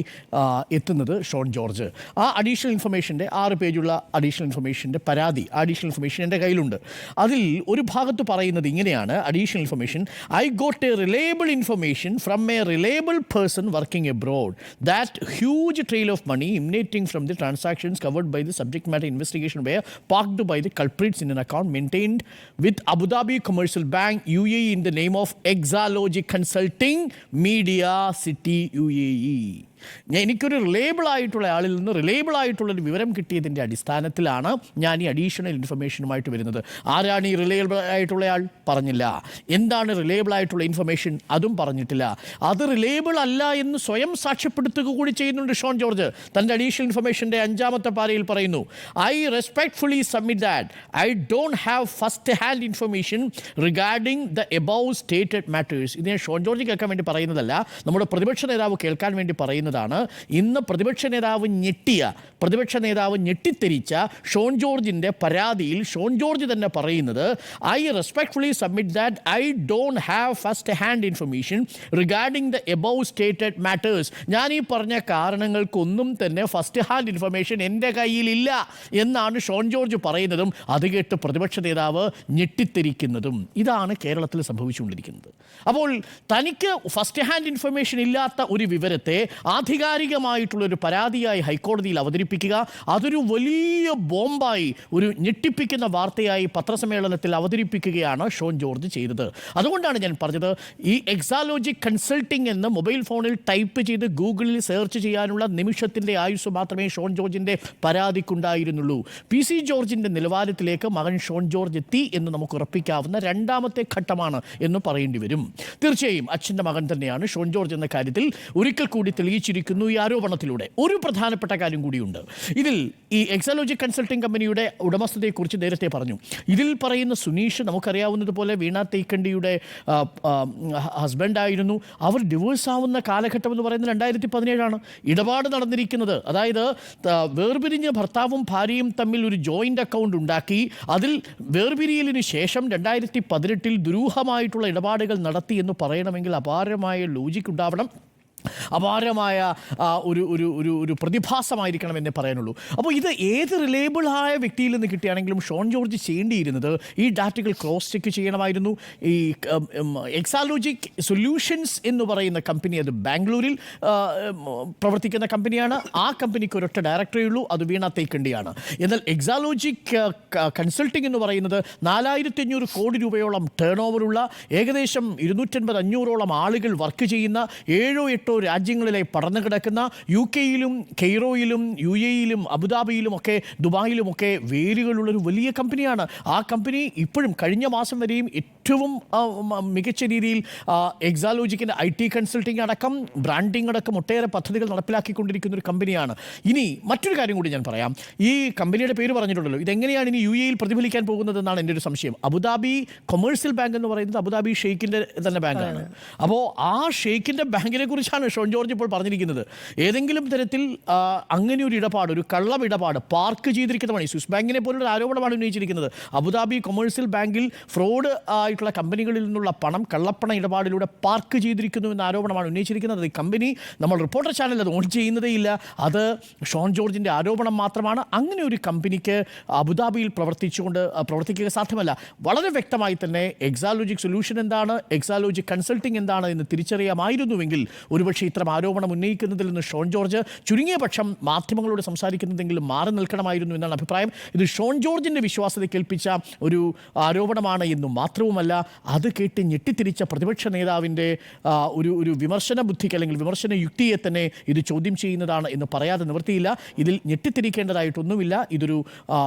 എത്തുന്നത് ഷോൺ ജോർജ്. ആ അഡീഷണൽ ഇൻഫർമേഷൻ്റെ 6 പേജുള്ള അഡീഷണൽ ഇൻഫർമേഷൻ്റെ പരാതി, അഡീഷണൽ ഇൻഫർമേഷൻ എൻ്റെ കയ്യിലുണ്ട്. അതിൽ ഒരു ഭാഗത്ത് പറയുന്നത് ഇങ്ങനെയാണ്: additional information, I got A reliable information from a reliable person working abroad that huge trail of money emanating from the transactions covered by the subject matter investigation were parked by the culprits in an account maintained with Abu Dhabi Commercial Bank UAE in the name of Exalogic Consulting Media City UAE. എനിക്കൊരു റിലയബിൾ ആയിട്ടുള്ള ആളിൽ നിന്ന് റിലയബിൾ ആയിട്ടുള്ളൊരു വിവരം കിട്ടിയതിൻ്റെ അടിസ്ഥാനത്തിലാണ് ഞാൻ ഈ അഡീഷണൽ ഇൻഫർമേഷനുമായിട്ട് വരുന്നത്. ആരാണ് ഈ റിലയബിൾ ആയിട്ടുള്ള ആൾ? പറഞ്ഞില്ല. എന്താണ് റിലയബിൾ ആയിട്ടുള്ള ഇൻഫർമേഷൻ? അതും പറഞ്ഞിട്ടില്ല. അത് റിലയബിൾ അല്ല എന്ന് സ്വയം സാക്ഷ്യപ്പെടുത്തുക കൂടി ചെയ്യുന്നുണ്ട് ഷോൺ ജോർജ്. തൻ്റെ അഡീഷണൽ ഇൻഫർമേഷൻ്റെ 5ാമത്തെ പാരയിൽ പറയുന്നു, I respectfully submit that I don't have first hand information regarding the above stated matters. ഇത് ഞാൻ ഷോൺ ജോർജ് കേൾക്കാൻ വേണ്ടി പറയുന്നതല്ല, നമ്മുടെ പ്രതിപക്ഷ നേതാവ് കേൾക്കാൻ വേണ്ടി പറയുന്നത്. ഇന്ന് പ്രതിപക്ഷ നേതാവ് ഞെട്ടിത്തെരിച്ച ഷോൺ ജോർജിൻ്റെ പരാതിയിൽ ഷോൺ ജോർജ് തന്നെ പറയുന്നത്, I respectfully submit that I don't have first hand information regarding the above stated matters. ഞാൻ ഈ പറഞ്ഞ കാരണങ്ങൾക്കൊന്നും തന്നെ ഫസ്റ്റ് ഹാൻഡ് ഇൻഫർമേഷൻ എൻ്റെ കയ്യിലില്ല എന്നാണ് ഷോൺ ജോർജ് പറയുന്നതും അത് കേട്ട് പ്രതിപക്ഷ നേതാവ് ഞെട്ടിത്തെരിക്കുന്നതും. ഇതാണ് കേരളത്തിൽ സംഭവിച്ചുകൊണ്ടിരിക്കുന്നത്. അപ്പോൾ തനിക്ക് ഫസ്റ്റ് ഹാൻഡ് ഇൻഫർമേഷൻ ഇല്ലാത്ത ഒരു വിവരത്തെ ആ ആധികാരികമായിട്ടുള്ളൊരു പരാതിയായി ഹൈക്കോടതിയിൽ അവതരിപ്പിക്കുക, അതൊരു വലിയ ബോംബായി, ഒരു ഞെട്ടിപ്പിക്കുന്ന വാർത്തയായി പത്രസമ്മേളനത്തിൽ അവതരിപ്പിക്കുകയാണ് ഷോൺ ജോർജ് ചെയ്തത്. അതുകൊണ്ടാണ് ഞാൻ പറഞ്ഞത്, ഈ എക്സാലോജിക് കൺസൾട്ടിംഗ് എന്ന് മൊബൈൽ ഫോണിൽ ടൈപ്പ് ചെയ്ത് ഗൂഗിളിൽ സെർച്ച് ചെയ്യാനുള്ള നിമിഷത്തിൻ്റെ ആയുസ് മാത്രമേ ഷോൺ ജോർജിൻ്റെ പരാതിക്കുണ്ടായിരുന്നുള്ളൂ. PC ജോർജിൻ്റെ നിലവാരത്തിലേക്ക് മകൻ ഷോൺ ജോർജ് എത്തി എന്ന് നമുക്ക് ഉറപ്പിക്കാവുന്ന രണ്ടാമത്തെ ഘട്ടമാണ് എന്ന് പറയേണ്ടി വരും. തീർച്ചയായും അച്ഛൻ്റെ മകൻ തന്നെയാണ് ഷോൺ ജോർജ് എന്ന കാര്യത്തിൽ ഒരിക്കൽ കൂടി തെളിയിച്ചിരിക്കുന്നു ഈ ആരോപണത്തിലൂടെ. ഒരു പ്രധാനപ്പെട്ട കാര്യം കൂടിയുണ്ട്. ഇതിൽ ഈ എക്സാലോജിക് കൺസൾട്ടിംഗ് കമ്പനിയുടെ ഉടമസ്ഥതയെക്കുറിച്ച് നേരത്തെ പറഞ്ഞു. ഇതിൽ പറയുന്ന സുനീഷ് നമുക്കറിയാവുന്നതുപോലെ വീണ തേക്കണ്ടിയുടെ ഹസ്ബൻഡായിരുന്നു. അവർ ഡിവോഴ്സ് ആവുന്ന കാലഘട്ടം എന്ന് പറയുന്നത് 2017 ഇടപാട് നടന്നിരിക്കുന്നത്. അതായത് വേർപിരിഞ്ഞ ഭർത്താവും ഭാര്യയും തമ്മിൽ ഒരു ജോയിൻ്റ് അക്കൗണ്ട് ഉണ്ടാക്കി, അതിൽ വേർപിരിയലിന് ശേഷം 2018 ദുരൂഹമായിട്ടുള്ള ഇടപാടുകൾ നടത്തി എന്ന് പറയണമെങ്കിൽ അപാരമായ ലോജിക് ഉണ്ടാവണം, അപാരമായ ഒരു ഒരു ഒരു ഒരു പ്രതിഭാസമായിരിക്കണം എന്നേ പറയാനുള്ളൂ. അപ്പോൾ ഇത് ഏത് റിലയബിളായ വ്യക്തിയിൽ നിന്ന് കിട്ടിയാണെങ്കിലും ഷോൺ ജോർജ് ചെയ്യേണ്ടിയിരുന്നത് ഈ ഡാറ്റകൾ ക്രോസ് ചെക്ക് ചെയ്യണമായിരുന്നു. ഈ എക്സാലോജിക് സൊല്യൂഷൻസ് എന്ന് പറയുന്ന കമ്പനി, അത് ബാംഗ്ലൂരിൽ പ്രവർത്തിക്കുന്ന കമ്പനിയാണ്. ആ കമ്പനിക്ക് ഒരൊറ്റ ഡയറക്ടറേ ഉള്ളൂ, അത് വീണ തേക്കണ്ടിയാണ്. എന്നാൽ എക്സാലോജിക് കൺസൾട്ടിംഗ് എന്ന് പറയുന്നത് 4500 കോടി രൂപയോളം ടേൺ ഓവറുള്ള, ഏകദേശം 250-500ഓളം ആളുകൾ വർക്ക് ചെയ്യുന്ന, 7-8 രാജ്യങ്ങളിലെ പടർന്നു കിടക്കുന്ന, UK-യിലും കെയ്റോയിലും UAE-യിലും അബുദാബിയിലും ഒക്കെ ദുബായിലുമൊക്കെ വേരുകളുള്ളൊരു വലിയ കമ്പനിയാണ്. ആ കമ്പനി ഇപ്പോഴും കഴിഞ്ഞ മാസം വരെയും ഏറ്റവും മികച്ച രീതിയിൽ എക്സാലോജിക്കിൻ്റെ IT കൺസൾട്ടിംഗ് അടക്കം ബ്രാൻഡിംഗ് അടക്കം ഒട്ടേറെ പദ്ധതികൾ നടപ്പിലാക്കിക്കൊണ്ടിരിക്കുന്ന ഒരു കമ്പനിയാണ്. ഇനി മറ്റൊരു കാര്യം കൂടി ഞാൻ പറയാം. ഈ കമ്പനിയുടെ പേര് പറഞ്ഞിട്ടുണ്ടല്ലോ, ഇതെങ്ങനെയാണ് ഇനി UAE-യിൽ പ്രതിഫലിക്കാൻ പോകുന്നതെന്നാണ് എൻ്റെ ഒരു സംശയം. അബുദാബി കൊമേഴ്സ്യൽ ബാങ്ക് എന്ന് പറയുന്നത് അബുദാബി ഷെയ്ഖിൻ്റെ തന്നെ ബാങ്കാണ്. അപ്പോൾ ആ ഷെയ്ഖിൻ്റെ ബാങ്കിനെ കുറിച്ചാണ് ഷോൺ ജോർജ് ഇപ്പോൾ പറഞ്ഞിരിക്കുന്നത്. ഏതെങ്കിലും തരത്തിൽ അങ്ങനെ ഒരു ഇടപാട്, ഒരു കള്ളം ഇടപാട് പാർക്ക് ചെയ്തിരിക്കുന്ന പണി, സ്വിസ് ബാങ്കിനെ പോലുള്ള ആരോപണമാണ് ഉന്നയിച്ചിരിക്കുന്നത്. അബുദാബി കൊമേഴ്സ്യൽ ബാങ്കിൽ ഫ്രോഡ് ആയിട്ടുള്ള കമ്പനികളിൽ നിന്നുള്ള പണം കള്ളപ്പണ ഇടപാടിലൂടെ പാർക്ക് ചെയ്തിരിക്കുന്നു എന്ന ആരോപണമാണ് ഉന്നയിച്ചിരിക്കുന്നത്. ഈ കമ്പനി, നമ്മൾ റിപ്പോർട്ടർ ചാനൽ അത് ഓൺ ചെയ്യുന്നതേ ഇല്ല, അത് ഷോൺ ജോർജിൻ്റെ ആരോപണം മാത്രമാണ്. അങ്ങനെ ഒരു കമ്പനിക്ക് അബുദാബിയിൽ പ്രവർത്തിക്കുക സാധ്യമല്ല. വളരെ വ്യക്തമായി തന്നെ എക്സാലോജിക് സൊല്യൂഷൻ എന്താണ്, എക്സാലോജിക് കൺസൾട്ടിംഗ് എന്താണ് എന്ന് തിരിച്ചറിയാമായിരുന്നുവെങ്കിൽ ഒരുപക്ഷെ ഇത്തരം ആരോപണം ഉന്നയിക്കുന്നതിൽ നിന്ന് ഷോൺ ജോർജ് ചുരുങ്ങിയ പക്ഷം മാധ്യമങ്ങളോട് സംസാരിക്കുന്നതെങ്കിലും മാറി നിൽക്കണമായിരുന്നു എന്നാണ് അഭിപ്രായം. ഇത് ഷോൺ ജോർജിൻ്റെ വിശ്വാസത്തെ കേൾപ്പിച്ച ഒരു ആരോപണമാണ് എന്നും മാത്രവുമല്ല, അത് കേട്ട് ഞെട്ടിത്തിരിച്ച പ്രതിപക്ഷ നേതാവിൻ്റെ ഒരു വിമർശന ബുദ്ധിക്ക് അല്ലെങ്കിൽ വിമർശന യുക്തിയെ തന്നെ ഇത് ചോദ്യം ചെയ്യുന്നതാണ് എന്ന് പറയാതെ നിവൃത്തിയില്ല. ഇതിൽ ഞെട്ടിത്തിരിക്കേണ്ടതായിട്ടൊന്നുമില്ല. ഇതൊരു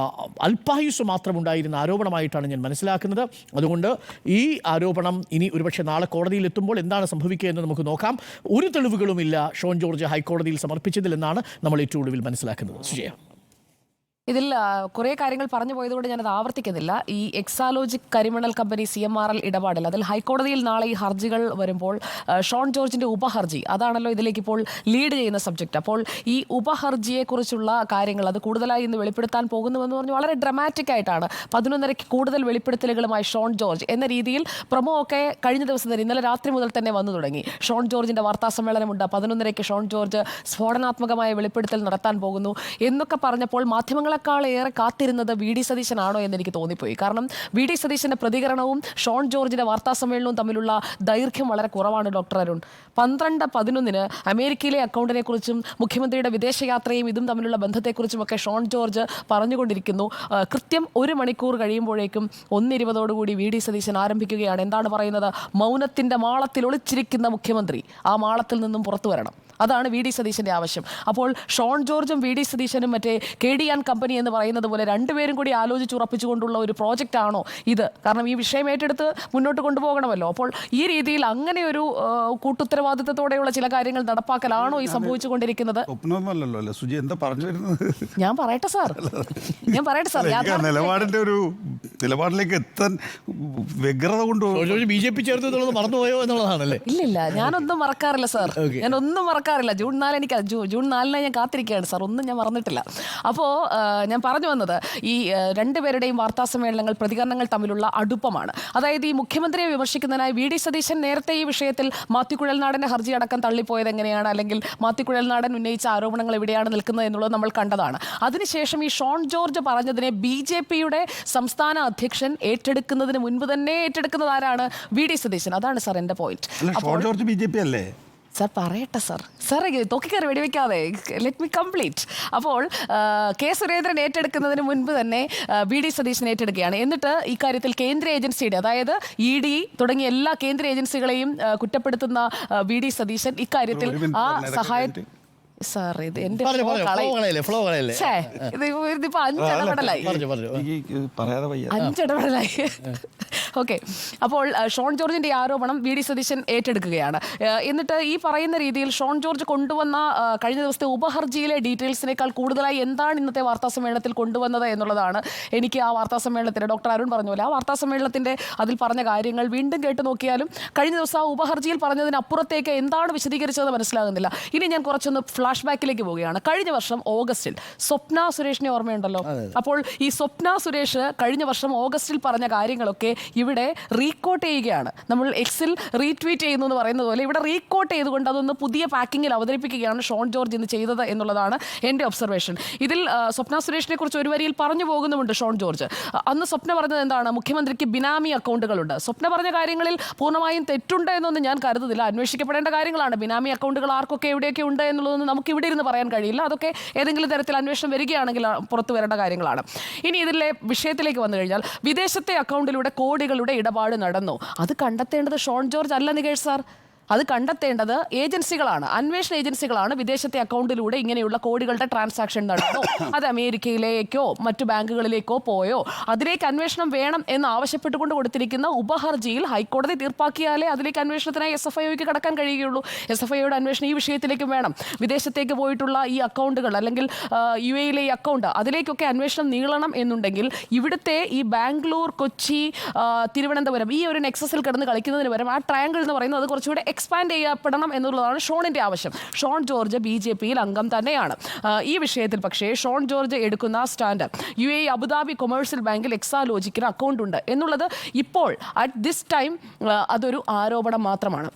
അല്പായുസ് മാത്രമുണ്ടായിരുന്ന ആരോപണമായിട്ടാണ് ഞാൻ മനസ്സിലാക്കുന്നത്. അതുകൊണ്ട് ഈ ആരോപണം ഇനി ഒരുപക്ഷെ നാളെ കോടതിയിൽ എത്തുമ്പോൾ എന്താണ് സംഭവിക്കുക എന്ന് നമുക്ക് നോക്കാം. ഒരു തെളിവുകളുമില്ല ഷോൺ ജോർജ് ഹൈക്കോടതിയിൽ സമർപ്പിച്ചതിലെന്നാണ് നമ്മൾ ഏറ്റവും ഒടുവിൽ മനസ്സിലാക്കുന്നത്. സുജയ, ഇതിൽ കുറേ കാര്യങ്ങൾ പറഞ്ഞു പോയതുകൊണ്ട് ഞാനത് ആവർത്തിക്കുന്നില്ല. ഈ എക്സാലോജിക് കരിമണൽ കമ്പനി CMRL ഇടപാടിൽ, അതിൽ ഹൈക്കോടതിയിൽ നാളെ ഈ ഹർജികൾ വരുമ്പോൾ ഷോൺ ജോർജിൻ്റെ ഉപഹർജി, അതാണല്ലോ ഇതിലേക്ക് ഇപ്പോൾ ലീഡ് ചെയ്യുന്ന സബ്ജക്റ്റ്. അപ്പോൾ ഈ ഉപഹർജിയെക്കുറിച്ചുള്ള കാര്യങ്ങൾ അത് കൂടുതലായി ഇന്ന് വെളിപ്പെടുത്താൻ പോകുന്നുവെന്ന് പറഞ്ഞ് വളരെ ഡ്രമാറ്റിക് ആയിട്ടാണ് 11:30 കൂടുതൽ വെളിപ്പെടുത്തലുകളുമായി ഷോൺ ജോർജ് എന്ന രീതിയിൽ പ്രൊമോ ഒക്കെ കഴിഞ്ഞ ദിവസം തന്നെ, ഇന്നലെ രാത്രി മുതൽ തന്നെ വന്നു തുടങ്ങി. ഷോൺ ജോർജിൻ്റെ വാർത്താ സമ്മേളനമുണ്ട്, 11:30 ഷോൺ ജോർജ് സ്ഫോടനാത്മകമായ വെളിപ്പെടുത്തൽ നടത്താൻ പോകുന്നു എന്നൊക്കെ പറഞ്ഞപ്പോൾ മാധ്യമങ്ങൾ ഏറെ കാത്തിരുന്നത് VD സതീശനാണോ എന്ന് എനിക്ക് തോന്നിപ്പോയി. കാരണം VD സതീശന്റെ പ്രതികരണവും ഷോൺ ജോർജിന്റെ വാർത്താ സമ്മേളനവും തമ്മിലുള്ള ദൈർഘ്യം വളരെ കുറവാണ്. ഡോക്ടർ അരുൺ, 12:11 അമേരിക്കയിലെ അക്കൗണ്ടിനെ കുറിച്ചും മുഖ്യമന്ത്രിയുടെ വിദേശയാത്രയും ഇതും തമ്മിലുള്ള ബന്ധത്തെക്കുറിച്ചുമൊക്കെ ഷോൺ ജോർജ് പറഞ്ഞുകൊണ്ടിരിക്കുന്നു. കൃത്യം 1 മണിക്കൂർ കഴിയുമ്പോഴേക്കും 1:20 VD സതീശൻ ആരംഭിക്കുകയാണ്. എന്താണ് പറയുന്നത്? മൗനത്തിന്റെ മാളത്തിൽ ഒളിച്ചിരിക്കുന്ന മുഖ്യമന്ത്രി ആ മാളത്തിൽ നിന്നും പുറത്തു വരണം. അതാണ് VD സതീശൻ്റെ ആവശ്യം. അപ്പോൾ ഷോൺ ജോർജും VD സതീശനും മറ്റേ KD&K കമ്പനി എന്ന് പറയുന്നത് പോലെ രണ്ടുപേരും കൂടി ആലോചിച്ചുറപ്പിച്ചുകൊണ്ടുള്ള ഒരു പ്രോജക്റ്റ് ആണോ ഇത്? കാരണം ഈ വിഷയം ഏറ്റെടുത്ത് മുന്നോട്ട് കൊണ്ടുപോകണമല്ലോ. അപ്പോൾ ഈ രീതിയിൽ അങ്ങനെ ഒരു കൂട്ടുത്തരവാദിത്തത്തോടെയുള്ള ചില കാര്യങ്ങൾ നടപ്പാക്കലാണോ ഈ സംഭവിച്ചുകൊണ്ടിരിക്കുന്നത്? ഞാൻ പറയട്ടെ സാർ, നിലപാടിന്റെ ഒരു നിലപാടിലേക്ക് എത്താൻ വ്യഗ്രത കൊണ്ട് BJP ചേർത്ത് മറന്നുപോയോ എന്നുള്ളതാണല്ലേ? ഇല്ലില്ല, ഞാനൊന്നും മറക്കാറില്ല സാർ, ഞാനൊന്നും മറക്കാറില്ല. ജൂൺ 4 ഞാൻ കാത്തിരിക്കുകയാണ് സാർ, ഒന്നും ഞാൻ മറന്നിട്ടില്ല. അപ്പോൾ ഞാൻ പറഞ്ഞു വന്നത് ഈ രണ്ടുപേരുടെയും വാർത്താ സമ്മേളനങ്ങൾ, പ്രതികരണങ്ങൾ തമ്മിലുള്ള അടുപ്പമാണ്. അതായത് ഈ മുഖ്യമന്ത്രിയെ വിമർശിക്കുന്നതിനായി VD സതീശൻ നേരത്തെ ഈ വിഷയത്തിൽ മാത്യു കുഴൽനാടൻ്റെ ഹർജി അടക്കം തള്ളിപ്പോയത് എങ്ങനെയാണ്, അല്ലെങ്കിൽ മാത്യു കുഴൽനാടൻ ഉന്നയിച്ച ആരോപണങ്ങൾ എവിടെയാണ് നിൽക്കുന്നത് എന്നുള്ളത് നമ്മൾ കണ്ടതാണ്. അതിനുശേഷം ഈ ഷോൺ ജോർജ് പറഞ്ഞതിനെ BJPയുടെ സംസ്ഥാന അധ്യക്ഷൻ ഏറ്റെടുക്കുന്നതിന് മുൻപ് തന്നെ ഏറ്റെടുക്കുന്നത് ആരാണ്? VD സതീശൻ. അതാണ് സാർ എൻ്റെ പോയിന്റ്. ഷോൺ ജോർജ് BJP അല്ലേ? സാർ പറയട്ടെ സാർ തൊക്കിക്കയറി വെടിവെക്കാതെ ലെറ്റ് മി കംപ്ലീറ്റ്. അപ്പോൾ കെ സുരേന്ദ്രൻ ഏറ്റെടുക്കുന്നതിന് മുൻപ് തന്നെ BD സതീശൻ ഏറ്റെടുക്കുകയാണ്. എന്നിട്ട് ഇക്കാര്യത്തിൽ കേന്ദ്ര ഏജൻസിയുടെ, അതായത് ED തുടങ്ങിയ എല്ലാ കേന്ദ്ര ഏജൻസികളെയും കുറ്റപ്പെടുത്തുന്ന BD സതീശൻ ഇക്കാര്യത്തിൽ ആ സഹായം സാർ ഇത് എന്റെ ഇതിപ്പോ 5 ഇടപെടലായി. ഓക്കെ, അപ്പോൾ ഷോൺ ജോർജിന്റെ ആരോപണം BD സതീശൻ ഏറ്റെടുക്കുകയാണ്. എന്നിട്ട് ഈ പറയുന്ന രീതിയിൽ ഷോൺ ജോർജ് കൊണ്ടുവന്ന കഴിഞ്ഞ ദിവസത്തെ ഉപഹർജിയിലെ ഡീറ്റെയിൽസിനേക്കാൾ കൂടുതലായി എന്താണ് ഇന്നത്തെ വാർത്താ സമ്മേളനത്തിൽ കൊണ്ടുവന്നത് എന്നുള്ളതാണ് എനിക്ക് ആ വാർത്താ സമ്മേളനത്തിന് ഡോക്ടർ അരുൺ പറഞ്ഞ പോലെ ആ വാർത്താ സമ്മേളനത്തിന്റെ അതിൽ പറഞ്ഞ കാര്യങ്ങൾ വീണ്ടും കേട്ടു നോക്കിയാലും കഴിഞ്ഞ ദിവസം ആ ഉപഹർജിയിൽ പറഞ്ഞതിനപ്പുറത്തേക്ക് എന്താണ് വിശദീകരിച്ചതെന്ന് മനസ്സിലാകുന്നില്ല. ഇനി ഞാൻ കുറച്ചൊന്ന് ഫ്ലാഷ് ബാക്കിലേക്ക് പോവുകയാണ്. കഴിഞ്ഞ വർഷം ഓഗസ്റ്റിൽ സ്വപ്ന സുരേഷിനെ ഓർമ്മയുണ്ടല്ലോ. അപ്പോൾ ഈ സ്വപ്ന സുരേഷ് കഴിഞ്ഞ വർഷം ഓഗസ്റ്റിൽ പറഞ്ഞ കാര്യങ്ങളൊക്കെ ഇവിടെ റീകോട്ട് ചെയ്യുകയാണ്. നമ്മൾ എക്സിൽ റീട്വീറ്റ് ചെയ്യുന്നു എന്ന് പറയുന്നത് പോലെ ഇവിടെ റീകോട്ട് ചെയ്തുകൊണ്ട് അതൊന്ന് പുതിയ പാക്കിങ്ങിൽ അവതരിപ്പിക്കുകയാണ് ഷോൺ ജോർജ് ഇന്ന് ചെയ്തത് എന്നുള്ളതാണ് എൻ്റെ ഒബ്സർവേഷൻ. ഇതിൽ സ്വപ്ന സുരേഷിനെ കുറിച്ച് ഒരു വരിയിൽ പറഞ്ഞു പോകുന്നുമുണ്ട് ഷോൺ ജോർജ്. അന്ന് സ്വപ്ന പറഞ്ഞത് എന്താണ്? മുഖ്യമന്ത്രിക്ക് ബിനാമി അക്കൗണ്ടുകളുണ്ട്. സ്വപ്ന പറഞ്ഞ കാര്യങ്ങളിൽ പൂർണ്ണമായും തെറ്റുണ്ട് എന്നൊന്നും ഞാൻ കരുതുന്നില്ല. അന്വേഷിക്കപ്പെടേണ്ട കാര്യങ്ങളാണ്. ബിനാമി അക്കൗണ്ടുകൾ ആർക്കൊക്കെ എവിടെയൊക്കെ ഉണ്ട് എന്നുള്ളതൊന്നും നമുക്ക് ഇവിടെ ഇരുന്ന് പറയാൻ കഴിയില്ല. അതൊക്കെ ഏതെങ്കിലും തരത്തിൽ അന്വേഷണം വരികയാണെങ്കിൽ പുറത്തു വരേണ്ട കാര്യങ്ങളാണ്. ഇനി ഇതിലെ വിഷയത്തിലേക്ക് വന്നു കഴിഞ്ഞാൽ വിദേശത്തെ അക്കൗണ്ടിലൂടെ കോടികളുടെ ഇടപാട് നടന്നു. അത് കണ്ടെത്തേണ്ടത് ഷോൺ ജോർജ് അല്ല നികേഷ് സാർ. അത് കണ്ടെത്തേണ്ടത് ഏജൻസികളാണ്, അന്വേഷണ ഏജൻസികളാണ്. വിദേശത്തെ അക്കൗണ്ടിലൂടെ ഇങ്ങനെയുള്ള കോടികളുടെ ട്രാൻസാക്ഷൻ നടന്നു, അത് അമേരിക്കയിലേക്കോ മറ്റു ബാങ്കുകളിലേക്കോ പോയോ, അതിലേക്ക് അന്വേഷണം വേണം എന്ന് ആവശ്യപ്പെട്ടുകൊണ്ട് കൊടുത്തിരിക്കുന്ന ഉപഹർജിയിൽ ഹൈക്കോടതി തീർപ്പാക്കിയാലേ അതിലേക്ക് അന്വേഷണത്തിനായി SFIOയ്ക്ക് കടക്കാൻ കഴിയുകയുള്ളൂ. SFIOയുടെ അന്വേഷണം ഈ വിഷയത്തിലേക്കും വേണം. വിദേശത്തേക്ക് പോയിട്ടുള്ള ഈ അക്കൗണ്ടുകൾ അല്ലെങ്കിൽ UAE ഈ അക്കൗണ്ട്, അതിലേക്കൊക്കെ അന്വേഷണം നീളണം എന്നുണ്ടെങ്കിൽ ഇവിടുത്തെ ഈ ബാംഗ്ലൂർ, കൊച്ചി, തിരുവനന്തപുരം ഈ ഒരു നെക്സസിൽ കിടന്ന് കളിക്കുന്നതിന് പകരം ആ ട്രയാങ്കിൾ എന്ന് പറയുന്നത് അത് കുറച്ചുകൂടെ എക്സ്പാൻഡ് ചെയ്യപ്പെടണം എന്നുള്ളതാണ് ഷോണിൻ്റെ ആവശ്യം. ഷോൺ ജോർജ് BJPയിൽ അംഗം തന്നെയാണ്. ഈ വിഷയത്തിൽ പക്ഷേ ഷോൺ ജോർജ് എടുക്കുന്ന സ്റ്റാൻഡ് UAE അബുദാബി കൊമേഴ്സ്യൽ ബാങ്കിൽ എക്സാലോജിക്കിന് അക്കൗണ്ട് ഉണ്ട് എന്നുള്ളത് ഇപ്പോൾ അറ്റ് ദിസ് ടൈം അതൊരു ആരോപണം മാത്രമാണ്.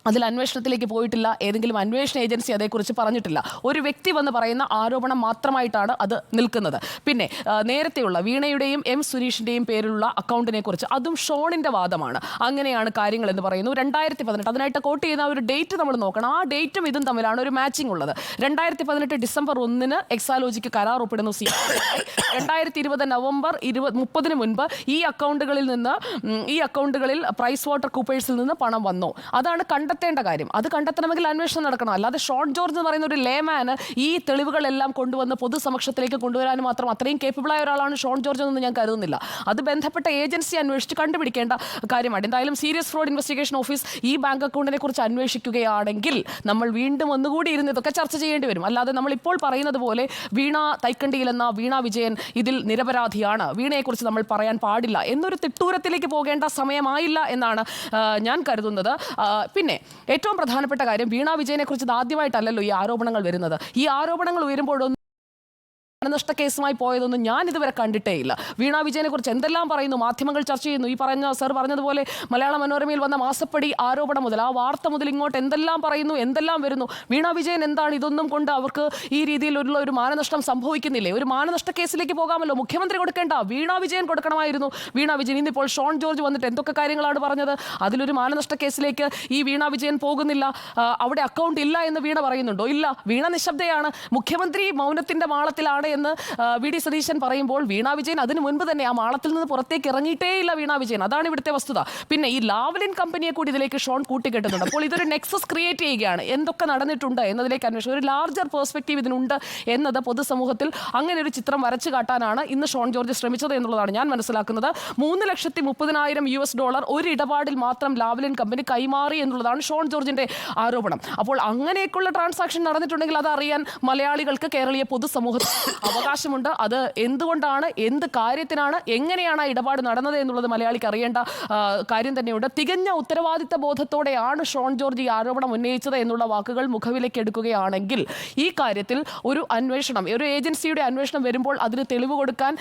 അതിൽ അന്വേഷണത്തിലേക്ക് പോയിട്ടില്ല. ഏതെങ്കിലും അന്വേഷണ ഏജൻസി അതേക്കുറിച്ച് പറഞ്ഞിട്ടില്ല. ഒരു വ്യക്തി വന്ന് പറയുന്ന ആരോപണം മാത്രമായിട്ടാണ് അത് നിൽക്കുന്നത്. പിന്നെ നേരത്തെയുള്ള വീണയുടെയും M സുനീഷിൻ്റെയും പേരിലുള്ള അക്കൗണ്ടിനെ കുറിച്ച് അതും ഷോണിൻ്റെ വാദമാണ്. അങ്ങനെയാണ് കാര്യങ്ങൾ എന്ന് പറയുന്നു. 2018 അതിനായിട്ട് കോട്ട് ചെയ്യുന്ന ഒരു ഡേറ്റ് നമ്മൾ നോക്കണം. ആ ഡേറ്റും ഇതും തമ്മിലാണ് ഒരു മാച്ചിങ് ഉള്ളത്. 2018 ഡിസംബർ 1 എക്സാലോജിക്ക് കരാർ ഒപ്പിടുന്നു. 2020 നവംബർ 30 മുൻപ് ഈ അക്കൗണ്ടുകളിൽ പ്രൈസ് വാട്ടർ കൂപ്പേഴ്സിൽ നിന്ന് പണം വന്നു. അതാണ് കണ്ടെത്തേണ്ട കാര്യം. അത് കണ്ടെത്തണമെങ്കിൽ അന്വേഷണം നടക്കണം. അല്ലാതെ ഷോൺ ജോർജ് എന്ന് പറയുന്ന ഒരു ലേമാന് ഈ തെളിവുകളെല്ലാം കൊണ്ടുവന്ന് പൊതുസമക്ഷത്തിലേക്ക് കൊണ്ടുവരാൻ മാത്രം അത്രയും കേപ്പബിളായ ഒരാളാണ് ഷോൺ ജോർജ് എന്ന് ഞാൻ കരുതുന്നില്ല. അത് ബന്ധപ്പെട്ട ഏജൻസി അന്വേഷിച്ച് കണ്ടുപിടിക്കേണ്ട കാര്യമാണ്. എന്തായാലും സീരിയസ് ഫ്രോഡ് ഇൻവെസ്റ്റിഗേഷൻ ഓഫീസ് ഈ ബാങ്ക് അക്കൗണ്ടിനെ കുറിച്ച് അന്വേഷിക്കുകയാണെങ്കിൽ നമ്മൾ വീണ്ടും ഒന്നുകൂടി ഇരുന്ന് ഇതൊക്കെ ചർച്ച ചെയ്യേണ്ടി വരും. അല്ലാതെ നമ്മൾ ഇപ്പോൾ പറയുന്നത് പോലെ വീണ തൈക്കണ്ടിയിൽ എന്ന വീണ വിജയൻ ഇതിൽ നിരപരാധിയാണ്, വീണയെക്കുറിച്ച് നമ്മൾ പറയാൻ പാടില്ല എന്നൊരു തിട്ടൂരത്തിലേക്ക് പോകേണ്ട സമയമായില്ല എന്നാണ് ഞാൻ കരുതുന്നത്. പിന്നെ ഏറ്റവും പ്രധാനപ്പെട്ട കാര്യം, വീണ വിജയനെ കുറിച്ച് ആദ്യമായിട്ടല്ലല്ലോ ഈ ആരോപണങ്ങൾ വരുന്നത്. ഈ ആരോപണങ്ങൾ ഉയരുമ്പോഴൊന്നും മാനനഷ്ട കേസുമായി പോയതൊന്നും ഞാൻ ഇതുവരെ കണ്ടിട്ടേ ഇല്ല. വീണ വിജയനെ കുറിച്ച് എന്തെല്ലാം പറയുന്നു, മാധ്യമങ്ങൾ ചർച്ച ചെയ്യുന്നു. ഈ സർ പറഞ്ഞതുപോലെ മലയാള മനോരമയിൽ വന്ന മാസപ്പടി ആരോപണം മുതൽ ആ വാർത്ത മുതൽ ഇങ്ങോട്ട് എന്തെല്ലാം പറയുന്നു, എന്തെല്ലാം വരുന്നു. വീണ വിജയൻ എന്താണ് ഇതൊന്നും കൊണ്ട് അവർക്ക് ഈ രീതിയിലുള്ള ഒരു മാനനഷ്ടം സംഭവിക്കുന്നില്ലേ? ഒരു മാനനഷ്ട കേസിലേക്ക് പോകാമല്ലോ. മുഖ്യമന്ത്രി കൊടുക്കേണ്ട, വീണ വിജയൻ കൊടുക്കണമായിരുന്നു. വീണ വിജയൻ ഇന്നിപ്പോൾ ഷോൺ ജോർജ് വന്നിട്ട് എന്തൊക്കെ കാര്യങ്ങളാണ് പറഞ്ഞത്. അതിലൊരു മാനനഷ്ട കേസിലേക്ക് ഈ വീണ വിജയൻ പോകുന്നില്ല. അവിടെ അക്കൗണ്ട് ഇല്ല എന്ന് വീണ പറയുന്നുണ്ടോ? ഇല്ല. വീണ നിശബ്ദയാണ്. മുഖ്യമന്ത്രി മൗനത്തിന്റെ മാളത്തിലാണ് എന്ന് VD സതീശൻ പറയുമ്പോൾ വീണ വിജയൻ അതിനു മുൻപ് തന്നെ ആ മാളത്തിൽ നിന്ന് പുറത്തേക്ക് ഇറങ്ങിയിട്ടേ ഇല്ല വീണ വിജയൻ. അതാണ് ഇവിടുത്തെ വസ്തുത. പിന്നെ ഈ ലാവ്ലിൻ കമ്പനിയെ കൂടി ഇതിലേക്ക് ഷോൺ കൂട്ടിക്കെട്ടുന്നുണ്ട്. അപ്പോൾ ഇതൊരു നെക്സസ് ക്രിയേറ്റ് ചെയ്യുകയാണ്. എന്തൊക്കെ നടന്നിട്ടുണ്ട് എന്നതിലേക്ക് അന്വേഷണം, ഒരു ലാർജർ പേഴ്സ്പെക്റ്റീവ് ഇതിനുണ്ട് എന്നത് പൊതുസമൂഹത്തിൽ അങ്ങനെ ഒരു ചിത്രം വരച്ചു കാട്ടാനാണ് ഇന്ന് ഷോൺ ജോർജ് ശ്രമിച്ചത് എന്നുള്ളതാണ് ഞാൻ മനസ്സിലാക്കുന്നത്. $330,000 ഒരു ഇടപാടിൽ മാത്രം ലാവ്ലിൻ കമ്പനി കൈമാറി എന്നുള്ളതാണ് ഷോൺ ജോർജിന്റെ ആരോപണം. അപ്പോൾ അങ്ങനെയൊക്കെയുള്ള ട്രാൻസാക്ഷൻ നടന്നിട്ടുണ്ടെങ്കിൽ അത് അറിയാൻ മലയാളികൾക്ക്, കേരളീയ പൊതുസമൂഹത്തിൽ അവകാശമുണ്ട്. അത് എന്തുകൊണ്ടാണ്, എന്ത് കാര്യത്തിനാണ്, എങ്ങനെയാണ് ആ ഇടപാട് നടന്നത് എന്നുള്ളത് മലയാളിക്ക് അറിയേണ്ട കാര്യം തന്നെയുണ്ട്. തികഞ്ഞ ഉത്തരവാദിത്ത ബോധത്തോടെയാണ് ഷോൺ ജോർജ് ഈ ആരോപണം ഉന്നയിച്ചത് എന്നുള്ള വാക്കുകൾ മുഖവിലേക്ക് എടുക്കുകയാണെങ്കിൽ ഈ കാര്യത്തിൽ ഒരു അന്വേഷണം, ഒരു ഏജൻസിയുടെ അന്വേഷണം വരുമ്പോൾ അതിന് തെളിവ് കൊടുക്കാൻ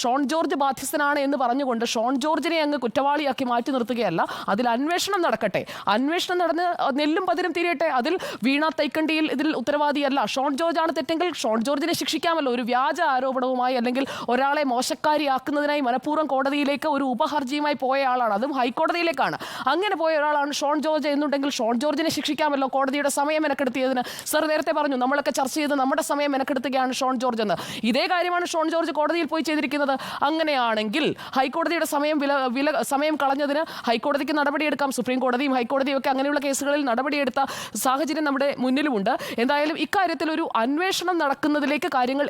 ഷോൺ ജോർജ് ബാധ്യസ്ഥനാണ് എന്ന് പറഞ്ഞുകൊണ്ട് ഷോൺ ജോർജിനെ അങ്ങ് കുറ്റവാളിയാക്കി മാറ്റി നിർത്തുകയല്ല. അതിൽ അന്വേഷണം നടക്കട്ടെ. അന്വേഷണം നടന്ന് നെല്ലും പതിരും തിരിയട്ടെ. അതിൽ വീണ തൈക്കണ്ടിയിൽ ഇതിൽ ഉത്തരവാദിയല്ല. ഷോൺ ജോർജ് ആണ് തെറ്റെങ്കിൽ ഷോൺ ജോർജിനെ ശിക്ഷിക്കാമല്ലോ. ഒരു വ്യാജ ആരോപണവുമായി അല്ലെങ്കിൽ ഒരാളെ മോശക്കാരിയാക്കുന്നതിനായി മനഃപൂർവ്വം കോടതിയിലേക്ക് ഒരു ഉപഹർജിയുമായി പോയ ആളാണ്, അതും ഹൈക്കോടതിയിലേക്കാണ്. അങ്ങനെ പോയ ഒരാളാണ് ഷോൺ ജോർജ് എന്നുണ്ടെങ്കിൽ ഷോൺ ജോർജിനെ ശിക്ഷിക്കാമല്ലോ കോടതിയുടെ സമയം മെനക്കെടുത്തിയതിന്. സർ നേരത്തെ പറഞ്ഞു നമ്മളൊക്കെ ചർച്ച ചെയ്ത് നമ്മുടെ സമയം മെനക്കെടുത്തുകയാണ് ഷോൺ ജോർജ് എന്ന്. ഇതേ കാര്യമാണ് ഷോൺ ജോർജ് കോടതിയിൽ പോയി ചെയ്തിരിക്കുന്നത്. അങ്ങനെയാണെങ്കിൽ ഹൈക്കോടതിയുടെ സമയം കളഞ്ഞതിന് ഹൈക്കോടതിക്ക് നടപടിയെടുക്കാം. സുപ്രീം കോടതിയും ഹൈക്കോടതിയും ഒക്കെ അങ്ങനെയുള്ള കേസുകളിൽ നടപടിയെടുത്ത സാഹചര്യം നമ്മുടെ മുന്നിലുമുണ്ട്. എന്തായാലും ഇക്കാര്യത്തിൽ ഒരു അന്വേഷണം നടക്കുന്നതിലേക്ക് കാര്യങ്ങൾ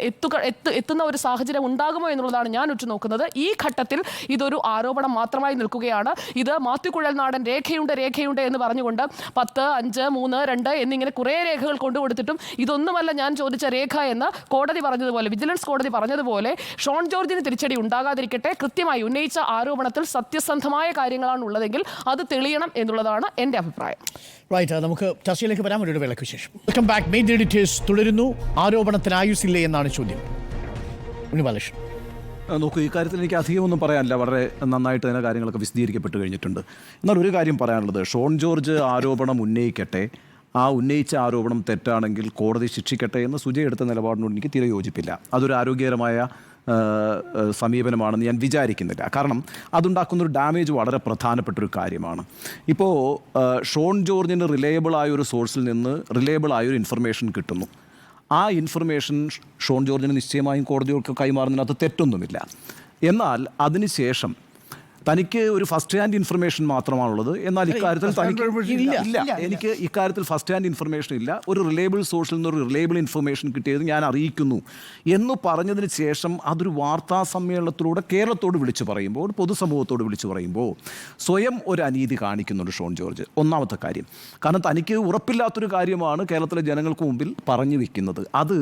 എത്തുന്ന ഒരു സാഹചര്യം ഉണ്ടാകുമോ എന്നുള്ളതാണ് ഞാൻ ഉറ്റുനോക്കുന്നത്. ഈ ഘട്ടത്തിൽ ഇതൊരു ആരോപണം മാത്രമായി നിൽക്കുകയാണ്. ഇത് മാത്യു കുഴൽനാടൻ രേഖയുണ്ട് എന്ന് പറഞ്ഞുകൊണ്ട് 10, 5, 3, 2 എന്നിങ്ങനെ കുറേ രേഖകൾ കൊണ്ടുകൊടുത്തിട്ടും ഇതൊന്നുമല്ല ഞാൻ ചോദിച്ച രേഖ എന്ന് കോടതി പറഞ്ഞതുപോലെ, വിജിലൻസ് കോടതി പറഞ്ഞതുപോലെ ഷോൺ ജോർജിന് തിരിച്ചടി ഉണ്ടാകാതിരിക്കട്ടെ. കൃത്യമായി ഉന്നയിച്ച ആരോപണത്തിൽ സത്യസന്ധമായ കാര്യങ്ങളാണ് ഉള്ളതെങ്കിൽ അത് തെളിയണം എന്നുള്ളതാണ് എൻ്റെ അഭിപ്രായം. റൈറ്റ്, നമുക്ക് ചർച്ചയിലേക്ക് വരാം ഒരു ഇടവേളയ്ക്ക് ശേഷം. Welcome back. മെയിൻ എഡിറ്റേഴ്സ് തുടരുന്നു. ആരോപണത്തിന് ആയുസില്ലേ എന്നാണ് ചോദ്യം. ഉണ്ണിബാലകൃഷ്ണൻ, നോക്കൂ, ഈ കാര്യത്തിൽ എനിക്ക് അധികമൊന്നും പറയാനില്ല. വളരെ നന്നായിട്ട് തന്നെ കാര്യങ്ങളൊക്കെ വിശദീകരിക്കപ്പെട്ട് കഴിഞ്ഞിട്ടുണ്ട്. എന്നാൽ ഒരു കാര്യം പറയാനുള്ളത്, ഷോൺ ജോർജ് ആരോപണം ഉന്നയിക്കട്ടെ, ആ ഉന്നയിച്ച ആരോപണം തെറ്റാണെങ്കിൽ കോടതി ശിക്ഷിക്കട്ടെ എന്ന് സുജയ് എടുത്ത നിലപാടിനോട് എനിക്ക് തീരെ യോജിപ്പില്ല. അതൊരു ആരോഗ്യകരമായ സമീപനമാണെന്ന് ഞാൻ വിചാരിക്കുന്നില്ല. കാരണം അതുണ്ടാക്കുന്നൊരു ഡാമേജ് വളരെ പ്രധാനപ്പെട്ടൊരു കാര്യമാണ്. ഇപ്പോൾ ഷോൺ ജോർജിന് റിലയബിളായ ഒരു സോഴ്സിൽ നിന്ന് റിലയബിളായൊരു ഇൻഫർമേഷൻ കിട്ടുന്നു. ആ ഇൻഫർമേഷൻ ഷോൺ ജോർജിന് നിശ്ചയമായും കോടതികൾക്ക് കൈമാറുന്നതിനകത്ത് തെറ്റൊന്നുമില്ല. എന്നാൽ അതിനുശേഷം തനിക്ക് ഒരു ഫസ്റ്റ് ഹാൻഡ് ഇൻഫർമേഷൻ മാത്രമാണുള്ളത്. എന്നാൽ ഇക്കാര്യത്തിൽ തനിക്ക് ഇല്ല, എനിക്ക് ഇക്കാര്യത്തിൽ ഫസ്റ്റ് ഹാൻഡ് ഇൻഫർമേഷൻ ഇല്ല, ഒരു റിലയബിൾ സോഴ്സിൽ നിന്ന് ഒരു റിലയബിൾ ഇൻഫർമേഷൻ കിട്ടിയത് ഞാൻ അറിയിക്കുന്നു എന്ന് പറഞ്ഞതിന് ശേഷം അതൊരു വാർത്താ സമ്മേളനത്തിലൂടെ കേരളത്തോട് വിളിച്ചു പറയുമ്പോൾ, പൊതുസമൂഹത്തോട് വിളിച്ചു പറയുമ്പോൾ സ്വയം ഒരു അനീതി കാണിക്കുന്നുണ്ട് ഷോൺ ജോർജ്. ഒന്നാമത്തെ കാര്യം, കാരണം തനിക്ക് ഉറപ്പില്ലാത്തൊരു കാര്യമാണ് കേരളത്തിലെ ജനങ്ങൾക്ക് മുമ്പിൽ പറഞ്ഞു വെക്കുന്നത്. അത്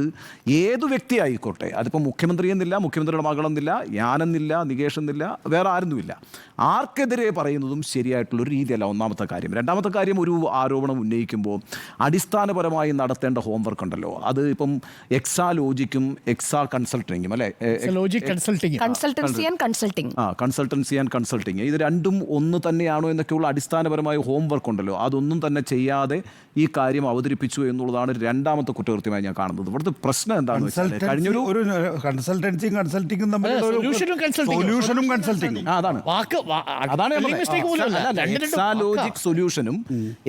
ഏതു വ്യക്തി ആയിക്കോട്ടെ, അതിപ്പോൾ മുഖ്യമന്ത്രി എന്നില്ല, മുഖ്യമന്ത്രിയുടെ മകളെന്നില്ല, ഞാനെന്നില്ല, നികേഷ് എന്നില്ല, വേറെ ആരൊന്നുമില്ല, ആർക്കെതിരെ പറയുന്നതും ശരിയായിട്ടുള്ളൊരു രീതിയല്ല. ഒന്നാമത്തെ കാര്യം. രണ്ടാമത്തെ കാര്യം, ഒരു ആരോപണം ഉന്നയിക്കുമ്പോൾ അടിസ്ഥാനപരമായി നടത്തേണ്ട ഹോംവർക്ക് ഉണ്ടല്ലോ. അത് ഇപ്പം എക്സാലോജിക്കും കൺസൾട്ടിങ്ങും അല്ലേ, കൺസൾട്ടൻസി ആൻഡ് കൺസൾട്ടിങ് ഇത് രണ്ടും ഒന്ന് തന്നെയാണോ എന്നൊക്കെയുള്ള അടിസ്ഥാനപരമായ ഹോംവർക്ക് ഉണ്ടല്ലോ. അതൊന്നും തന്നെ ചെയ്യാതെ ഈ കാര്യം അവതരിപ്പിച്ചു എന്നുള്ളതാണ് രണ്ടാമത്തെ കുറ്റകൃത്യമായി ഞാൻ കാണുന്നത്. ഇവിടുത്തെ പ്രശ്നം എന്താണെന്ന് വെച്ചാൽ കഴിഞ്ഞൊരു കൺസൾട്ടൻസിയും കൺസൾട്ടിങ്ങും സൊല്യൂഷനും കൺസൾട്ടിങ്ങും അതാണ് എക്സാലോജിക് സൊല്യൂഷനും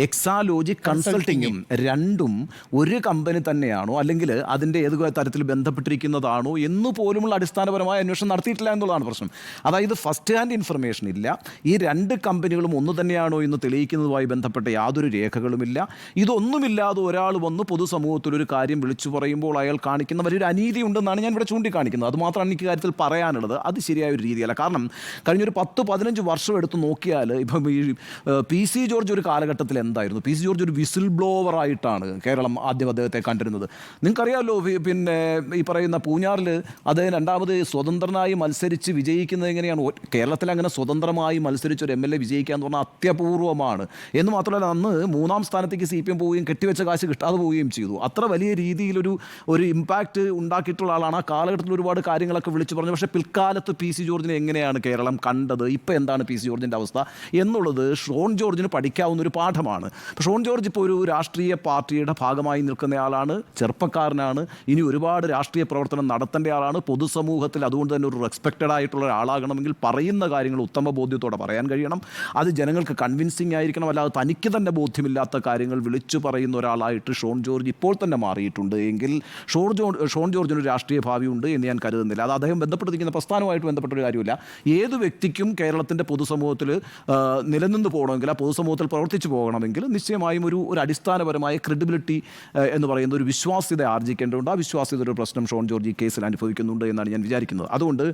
എക്സാലോജിക് കൺസൾട്ടിങ്ങും രണ്ടും ഒരു കമ്പനി തന്നെയാണോ അല്ലെങ്കിൽ അതിൻ്റെ ഏത് തരത്തിൽ ബന്ധപ്പെട്ടിരിക്കുന്നതാണോ എന്ന് പോലുമുള്ള അടിസ്ഥാനപരമായ അന്വേഷണം നടത്തിയിട്ടില്ല എന്നുള്ളതാണ് പ്രശ്നം. അതായത് ഫസ്റ്റ് ഹാൻഡ് ഇൻഫർമേഷൻ ഇല്ല. ഈ രണ്ട് കമ്പനികളും ഒന്ന് തന്നെയാണോ എന്ന് തെളിയിക്കുന്നതുമായി ബന്ധപ്പെട്ട യാതൊരു രേഖകളുമില്ല. ഇതൊന്നുമില്ലാതെ ഒരാൾ വന്ന് പൊതുസമൂഹത്തിലൊരു കാര്യം വിളിച്ചു പറയുമ്പോൾ അയാൾ കാണിക്കുന്ന വലിയൊരു അനീതി ഉണ്ടെന്നാണ് ഞാൻ ഇവിടെ ചൂണ്ടിക്കാണിക്കുന്നത്. അത് മാത്രമാണ് എനിക്ക് കാര്യത്തിൽ പറയാനുള്ളത്. അത് ശരിയായ ഒരു രീതിയല്ല. കാരണം കഴിഞ്ഞൊരു 10-15 വർഷം എടുത്ത് നോക്കിയാൽ ഇപ്പം ഈ PC ജോർജ് ഒരു കാലഘട്ടത്തിൽ എന്തായിരുന്നു? PC ജോർജ് ഒരു വിസിൽ ബ്ലോവറായിട്ടാണ് കേരളം ആദ്യം അദ്ദേഹത്തെ കണ്ടിരുന്നത്. നിങ്ങൾക്കറിയാമല്ലോ, പിന്നെ ഈ പറയുന്ന പൂഞ്ഞാറിൽ അദ്ദേഹം രണ്ടാമത് സ്വതന്ത്രനായി മത്സരിച്ച് വിജയിക്കുന്നത് എങ്ങനെയാണ്? കേരളത്തിൽ അങ്ങനെ സ്വതന്ത്രമായി മത്സരിച്ച് ഒരു MLA വിജയിക്കുക എന്ന് പറഞ്ഞാൽ അത്യപൂർവമാണ്. എന്ന് മാത്രമല്ല, അന്ന് 3ാം സ്ഥാനത്തേക്ക് CPM പോവുകയും കെട്ടിവെച്ച കാശ് കിട്ടാതെ പോവുകയും ചെയ്തു. അത്ര വലിയ രീതിയിലൊരു ഇമ്പാക്റ്റ് ഉണ്ടാക്കിയിട്ടുള്ള ആളാണ്. ആ കാലഘട്ടത്തിൽ ഒരുപാട് കാര്യങ്ങളൊക്കെ വിളിച്ചു പറഞ്ഞു. പക്ഷേ പിൽക്കാലത്ത് PC ജോർജിനെ എങ്ങനെയാണ് കേരളം കണ്ടത്, ഇപ്പോൾ എന്താണ് PC ജോർജിൻ്റെ അവസ്ഥ എന്നുള്ളത് ഷോൺ ജോർജിന് പഠിക്കാവുന്ന ഒരു പാഠമാണ്. അപ്പോൾ ഷോൺ ജോർജ് ഇപ്പോൾ ഒരു രാഷ്ട്രീയ പാർട്ടിയുടെ ഭാഗമായി നിൽക്കുന്നയാളാണ്, ചെറുപ്പക്കാരനാണ്, ഇനി ഒരുപാട് രാഷ്ട്രീയ പ്രവർത്തനം നടത്തേണ്ട ആളാണ്, പൊതുസമൂഹത്തിൽ അതുകൊണ്ട് തന്നെ ഒരു റെസ്പെക്റ്റഡ് ആയിട്ടുള്ള ഒരാളാകണമെങ്കിൽ പറയുന്ന കാര്യങ്ങൾ ഉത്തമ ബോധ്യത്തോടെ പറയാൻ കഴിയണം. അത് ജനങ്ങൾക്ക് കൺവിൻസിങ് ആയിരിക്കണം. അല്ലാതെ തനിക്ക് തന്നെ ബോധ്യമില്ലാത്ത കാര്യങ്ങൾ വിളിച്ചു പറയുന്ന ഒരാളായിട്ട് ഷോൺ ജോർജ് ഇപ്പോൾ തന്നെ മാറിയിട്ടുണ്ട് എങ്കിൽ ഷോൺ ജോർജിന് ഒരു രാഷ്ട്രീയ ഭാവിയുണ്ട് എന്ന് ഞാൻ കരുതുന്നില്ല. അത് അദ്ദേഹം ബന്ധപ്പെട്ടിരിക്കുന്ന പ്രസ്ഥാനമായിട്ട് ബന്ധപ്പെട്ട ഒരു കാര്യമില്ല. ഏത് വ്യക്തിക്കും കേരളത്തിൻ്റെ പൊതുസമൂഹത്തിൽ നിലനിന്ന് പോകണമെങ്കിൽ, ആ പൊതുസമൂഹത്തിൽ പ്രവർത്തിച്ചു പോകണമെങ്കിൽ നിശ്ചയമായും ഒരു അടിസ്ഥാനപരമായ ക്രെഡിബിലിറ്റി എന്ന് പറയുന്ന ഒരു വിശ്വാസ്യത ആർജിക്കേണ്ടതുണ്ട്. ആ വിശ്വാസ്യത ഒരു പ്രശ്നം ഷോൺ ജോർജ് ഈ കേസിൽ അനുഭവിക്കുന്നുണ്ട് എന്നാണ് ഞാൻ വിചാരിക്കുന്നത്. അതുകൊണ്ട്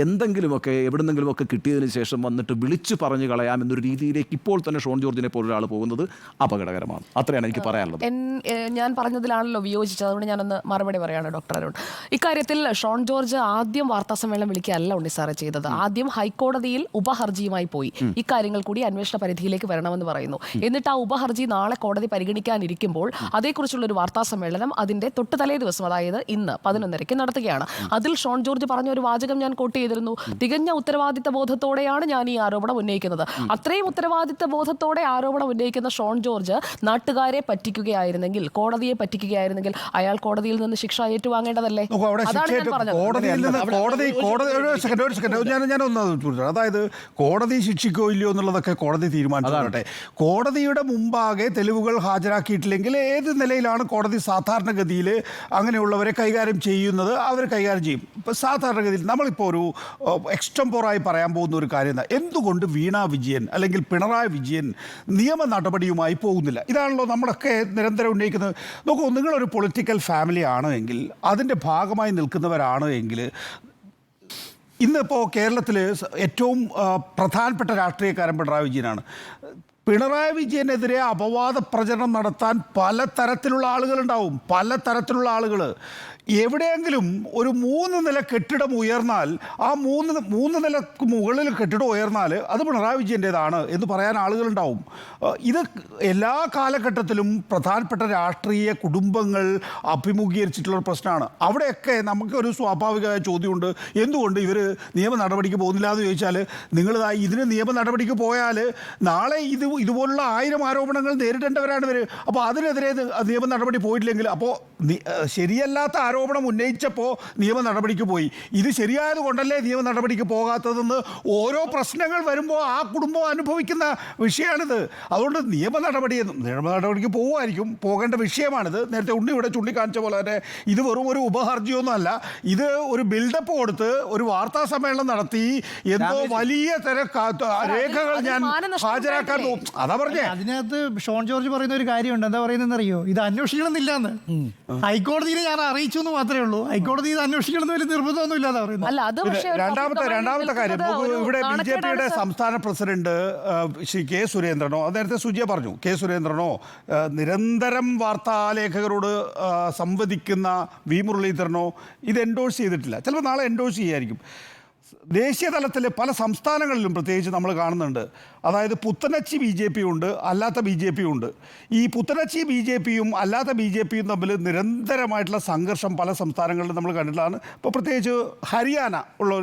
എന്തെങ്കിലുമൊക്കെ എവിടെന്നെങ്കിലുമൊക്കെ കിട്ടിയതിന് ശേഷം വന്നിട്ട് വിളിച്ചു പറഞ്ഞു കളയാം എന്നൊരു രീതിയിലേക്ക് ഇപ്പോൾ തന്നെ ഷോൺ ജോർജിനെ പോലൊരാൾ പോകുന്നത് അപകടകരമാണ്. അത്രയാണ് എനിക്ക് പറയാനുള്ളത്. ഞാൻ പറഞ്ഞതിലാണല്ലോ വിയോജിച്ചത്, അതുകൊണ്ട് ഞാനൊന്ന് മറുപടി പറയാണ് ഡോക്ടർ അരുൺ. ഇക്കാര്യത്തിൽ ഷോൺ ജോർജ് ആദ്യം വാർത്താ സമ്മേളനം വിളിക്കുകയല്ല ഉണ്ണി സാറ് ചെയ്തത്. ആദ്യം ഹൈക്കോടതിയിൽ കോടതിയിൽ ഉപഹർജിയുമായി പോയി. ഇക്കാര്യങ്ങൾ കൂടി അന്വേഷണ പരിധിയിലേക്ക് വരണമെന്ന് പറയുന്നു. എന്നിട്ട് ആ ഉപഹർജി നാളെ കോടതി പരിഗണിക്കാനിരിക്കുമ്പോൾ അതേക്കുറിച്ചുള്ള ഒരു വാർത്താ സമ്മേളനം അതിന്റെ തൊട്ട് തലേ ദിവസം, അതായത് ഇന്ന് 11:30 നടത്തുകയാണ്. അതിൽ ഷോൺ ജോർജ് പറഞ്ഞ ഒരു വാചകം ഞാൻ കോട്ട് ചെയ്തിരുന്നു. തികഞ്ഞ ഉത്തരവാദിത്ത ബോധത്തോടെയാണ് ഞാൻ ഈ ആരോപണം ഉന്നയിക്കുന്നത്. അത്രയും ഉത്തരവാദിത്ത ബോധത്തോടെ ആരോപണം ഉന്നയിക്കുന്ന ഷോൺ ജോർജ് നാട്ടുകാരെ പറ്റിക്കുകയായിരുന്നെങ്കിൽ, കോടതിയെ പറ്റിക്കുകയായിരുന്നെങ്കിൽ അയാൾ കോടതിയിൽ നിന്ന് ശിക്ഷ ഏറ്റുവാങ്ങേണ്ടതല്ലേ? അതാണ് ഞാൻ പറഞ്ഞത്. അതായത് കോടതി ശിക്ഷിക്കോ ഇല്ലയോ എന്നുള്ളതൊക്കെ കോടതി തീരുമാനിച്ചോട്ടെ. കോടതിയുടെ മുമ്പാകെ തെളിവുകൾ ഹാജരാക്കിയിട്ടില്ലെങ്കിൽ ഏത് നിലയിലാണ് കോടതി സാധാരണഗതിയിൽ അങ്ങനെയുള്ളവരെ കൈകാര്യം ചെയ്യുന്നത്? അവർ കൈകാര്യം ചെയ്യും. ഇപ്പം സാധാരണഗതിയിൽ നമ്മളിപ്പോൾ ഒരു എക്സ്റ്റംപോറായി പറയാൻ പോകുന്ന ഒരു കാര്യം എന്താ, എന്തുകൊണ്ട് വീണ വിജയൻ അല്ലെങ്കിൽ പിണറായി വിജയൻ നിയമ നടപടിയുമായി പോകുന്നില്ല? ഇതാണല്ലോ നമ്മളൊക്കെ നിരന്തരം ഉന്നയിക്കുന്നത്. നോക്കൂ, നിങ്ങളൊരു പൊളിറ്റിക്കൽ ഫാമിലി ആണ് എങ്കിൽ, അതിൻ്റെ ഭാഗമായി നിൽക്കുന്നവരാണ് എങ്കിൽ, ഇന്നിപ്പോൾ കേരളത്തിൽ ഏറ്റവും പ്രധാനപ്പെട്ട രാഷ്ട്രീയക്കാരൻ പിണറായി വിജയനാണ്. പിണറായി വിജയനെതിരെ അപവാദ പ്രചരണം നടത്താൻ പലതരത്തിലുള്ള ആളുകളുണ്ടാവും. പലതരത്തിലുള്ള ആളുകൾ എവിടെയെങ്കിലും ഒരു 3 നില കെട്ടിടം ഉയർന്നാൽ, ആ മൂന്ന് നിലക്ക് മുകളിൽ കെട്ടിടം ഉയർന്നാൽ അത് പിണറായി വിജയൻ്റേതാണ് എന്ന് പറയാൻ ആളുകളുണ്ടാവും. ഇത് എല്ലാ കാലഘട്ടത്തിലും പ്രധാനപ്പെട്ട രാഷ്ട്രീയ കുടുംബങ്ങൾ അഭിമുഖീകരിച്ചിട്ടുള്ളൊരു പ്രശ്നമാണ്. അവിടെയൊക്കെ നമുക്കൊരു സ്വാഭാവികമായ ചോദ്യമുണ്ട്, എന്തുകൊണ്ട് ഇവർ നിയമ നടപടിക്ക് പോകുന്നില്ല എന്ന് ചോദിച്ചാൽ, നിങ്ങൾ ഇതിന് നിയമ നടപടിക്ക് പോയാൽ നാളെ ഇതുപോലുള്ള 1000 ആരോപണങ്ങൾ നേരിടേണ്ടവരാണ് ഇവർ. അപ്പോൾ അതിനെതിരെ നിയമ നടപടി പോയിട്ടില്ലെങ്കിൽ, അപ്പോൾ ശരിയല്ലാത്ത ആരോപണം ഉന്നയിച്ചപ്പോൾ നിയമ നടപടിക്ക് പോയി, ഇത് ശരിയായത് കൊണ്ടല്ലേ നിയമ നടപടിക്ക് പോകാത്തതെന്ന് ഓരോ പ്രശ്നങ്ങൾ വരുമ്പോൾ ആ കുടുംബം അനുഭവിക്കുന്ന വിഷയമാണിത്. അതുകൊണ്ട് നിയമ നടപടിക്ക് പോകുമായിരിക്കും, പോകേണ്ട വിഷയമാണിത്. നേരത്തെ ഉണ്ണി ഇവിടെ ചൂണ്ടിക്കാണിച്ച പോലെ തന്നെ ഇത് വെറും ഒരു ഉപഹർജിയൊന്നും അല്ല. ഇത് ഒരു ബിൽഡപ്പ് കൊടുത്ത് ഒരു വാർത്താ സമ്മേളനം നടത്തി എന്തോ വലിയ രേഖകൾ ഞാൻ ഹാജരാക്കാൻ പോകും. അതാ പറഞ്ഞേ. അതിനകത്ത് ഷോൺ ജോർജ് പറയുന്ന ഒരു കാര്യമുണ്ട്. എന്താ പറയുന്നത് അറിയോ? ഇത് അന്വേഷിക്കണമെന്നില്ലാന്ന് ഹൈക്കോടതിയിൽ ഞാൻ അറിയിച്ചു എന്ന് മാത്രമേ ഉള്ളൂ. ഹൈക്കോടതി ഇത് അന്വേഷിക്കണമെന്ന് വലിയ നിർബന്ധമൊന്നും ഇല്ലാതെ പറയുന്നത്. രണ്ടാമത്തെ കാര്യം, ഇവിടെ BJPയുടെ സംസ്ഥാന പ്രസിഡന്റ് ശ്രീ കെ സുരേന്ദ്രനോ, നേരത്തെ സുജിയ പറഞ്ഞു, കെ സുരേന്ദ്രനോ നിരന്തരം വാർത്താലേഖകരോട് സംവദിക്കുന്ന വി മുരളീധരനോ ഇത് എൻഡോഴ്സ് ചെയ്തിട്ടില്ല. ചിലപ്പോൾ നാളെ എൻഡോഴ്സ് ചെയ്യായിരിക്കും. ദേശീയ തലത്തിൽ പല സംസ്ഥാനങ്ങളിലും പ്രത്യേകിച്ച് നമ്മൾ കാണുന്നുണ്ട്. അതായത് പുത്തനച്ചി BJP ഉണ്ട്, അല്ലാത്ത BJP ഉണ്ട്. ഈ പുത്തനച്ചി BJPയും അല്ലാത്ത BJPയും തമ്മിൽ നിരന്തരമായിട്ടുള്ള സംഘർഷം പല സംസ്ഥാനങ്ങളിലും നമ്മൾ കണ്ടിട്ടുള്ളതാണ്. ഇപ്പോൾ പ്രത്യേകിച്ച് ഹരിയാന ഉള്ള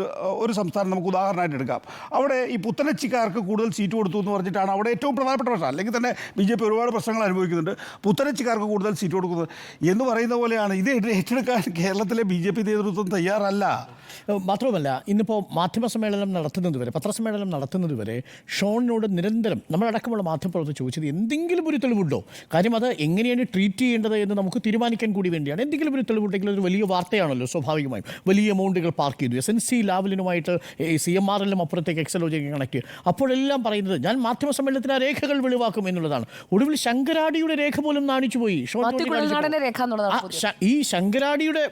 ഒരു സംസ്ഥാനം നമുക്ക് ഉദാഹരണമായിട്ട് എടുക്കാം. അവിടെ ഈ പുത്തനച്ചിക്കാർക്ക് കൂടുതൽ സീറ്റ് കൊടുത്തു എന്ന് പറഞ്ഞിട്ടാണ് അവിടെ ഏറ്റവും പ്രധാനപ്പെട്ട പ്രശ്നം. അല്ലെങ്കിൽ തന്നെ BJP ഒരുപാട് പ്രശ്നങ്ങൾ അനുഭവിക്കുന്നുണ്ട്. പുത്തനച്ചിക്കാർക്ക് കൂടുതൽ സീറ്റ് കൊടുക്കുന്നത് എന്ന് പറയുന്ന പോലെയാണ്. ഇത് ഏറ്റെടുക്കാൻ കേരളത്തിലെ BJP നേതൃത്വം തയ്യാറല്ല. മാത്രവുമല്ല, ഇന്നിപ്പോൾ മാധ്യമസമ്മേളനം നടത്തുന്നത് വരെ, പത്രസമ്മേളനം നടത്തുന്നത് വരെ ഷോണിനോട് നിരന്തരം നമ്മളടക്കമുള്ള മാധ്യമപ്രവർത്തകർ ചോദിച്ചത് എന്തെങ്കിലും ഒരു തെളിവുണ്ടോ? കാര്യം അത് എങ്ങനെയാണ് ട്രീറ്റ് ചെയ്യേണ്ടത് എന്ന് നമുക്ക് തീരുമാനിക്കാൻ കൂടി വേണ്ടിയാണ്. എന്തെങ്കിലും ഒരു തെളിവുണ്ടെങ്കിൽ ഒരു വലിയ വാർത്തയാണല്ലോ സ്വാഭാവികമായും. വലിയ എമൗണ്ടുകൾ പാർക്ക് ചെയ്തു, SNC ലാവലിനുമായിട്ട് CMRലും അപ്പുറത്തേക്ക് എക്സലോജിക്ക് കണക്ട് ചെയ്യും. അപ്പോഴെല്ലാം പറയുന്നത് ഞാൻ മാധ്യമസമ്മേളനത്തിന് ആ രേഖകൾ വെളിവാക്കും എന്നുള്ളതാണ്. ഒടുവിൽ ശങ്കരാടിയുടെ രേഖ പോലും നാണിച്ചു പോയി. ഈ ശങ്കരാടിയുടെ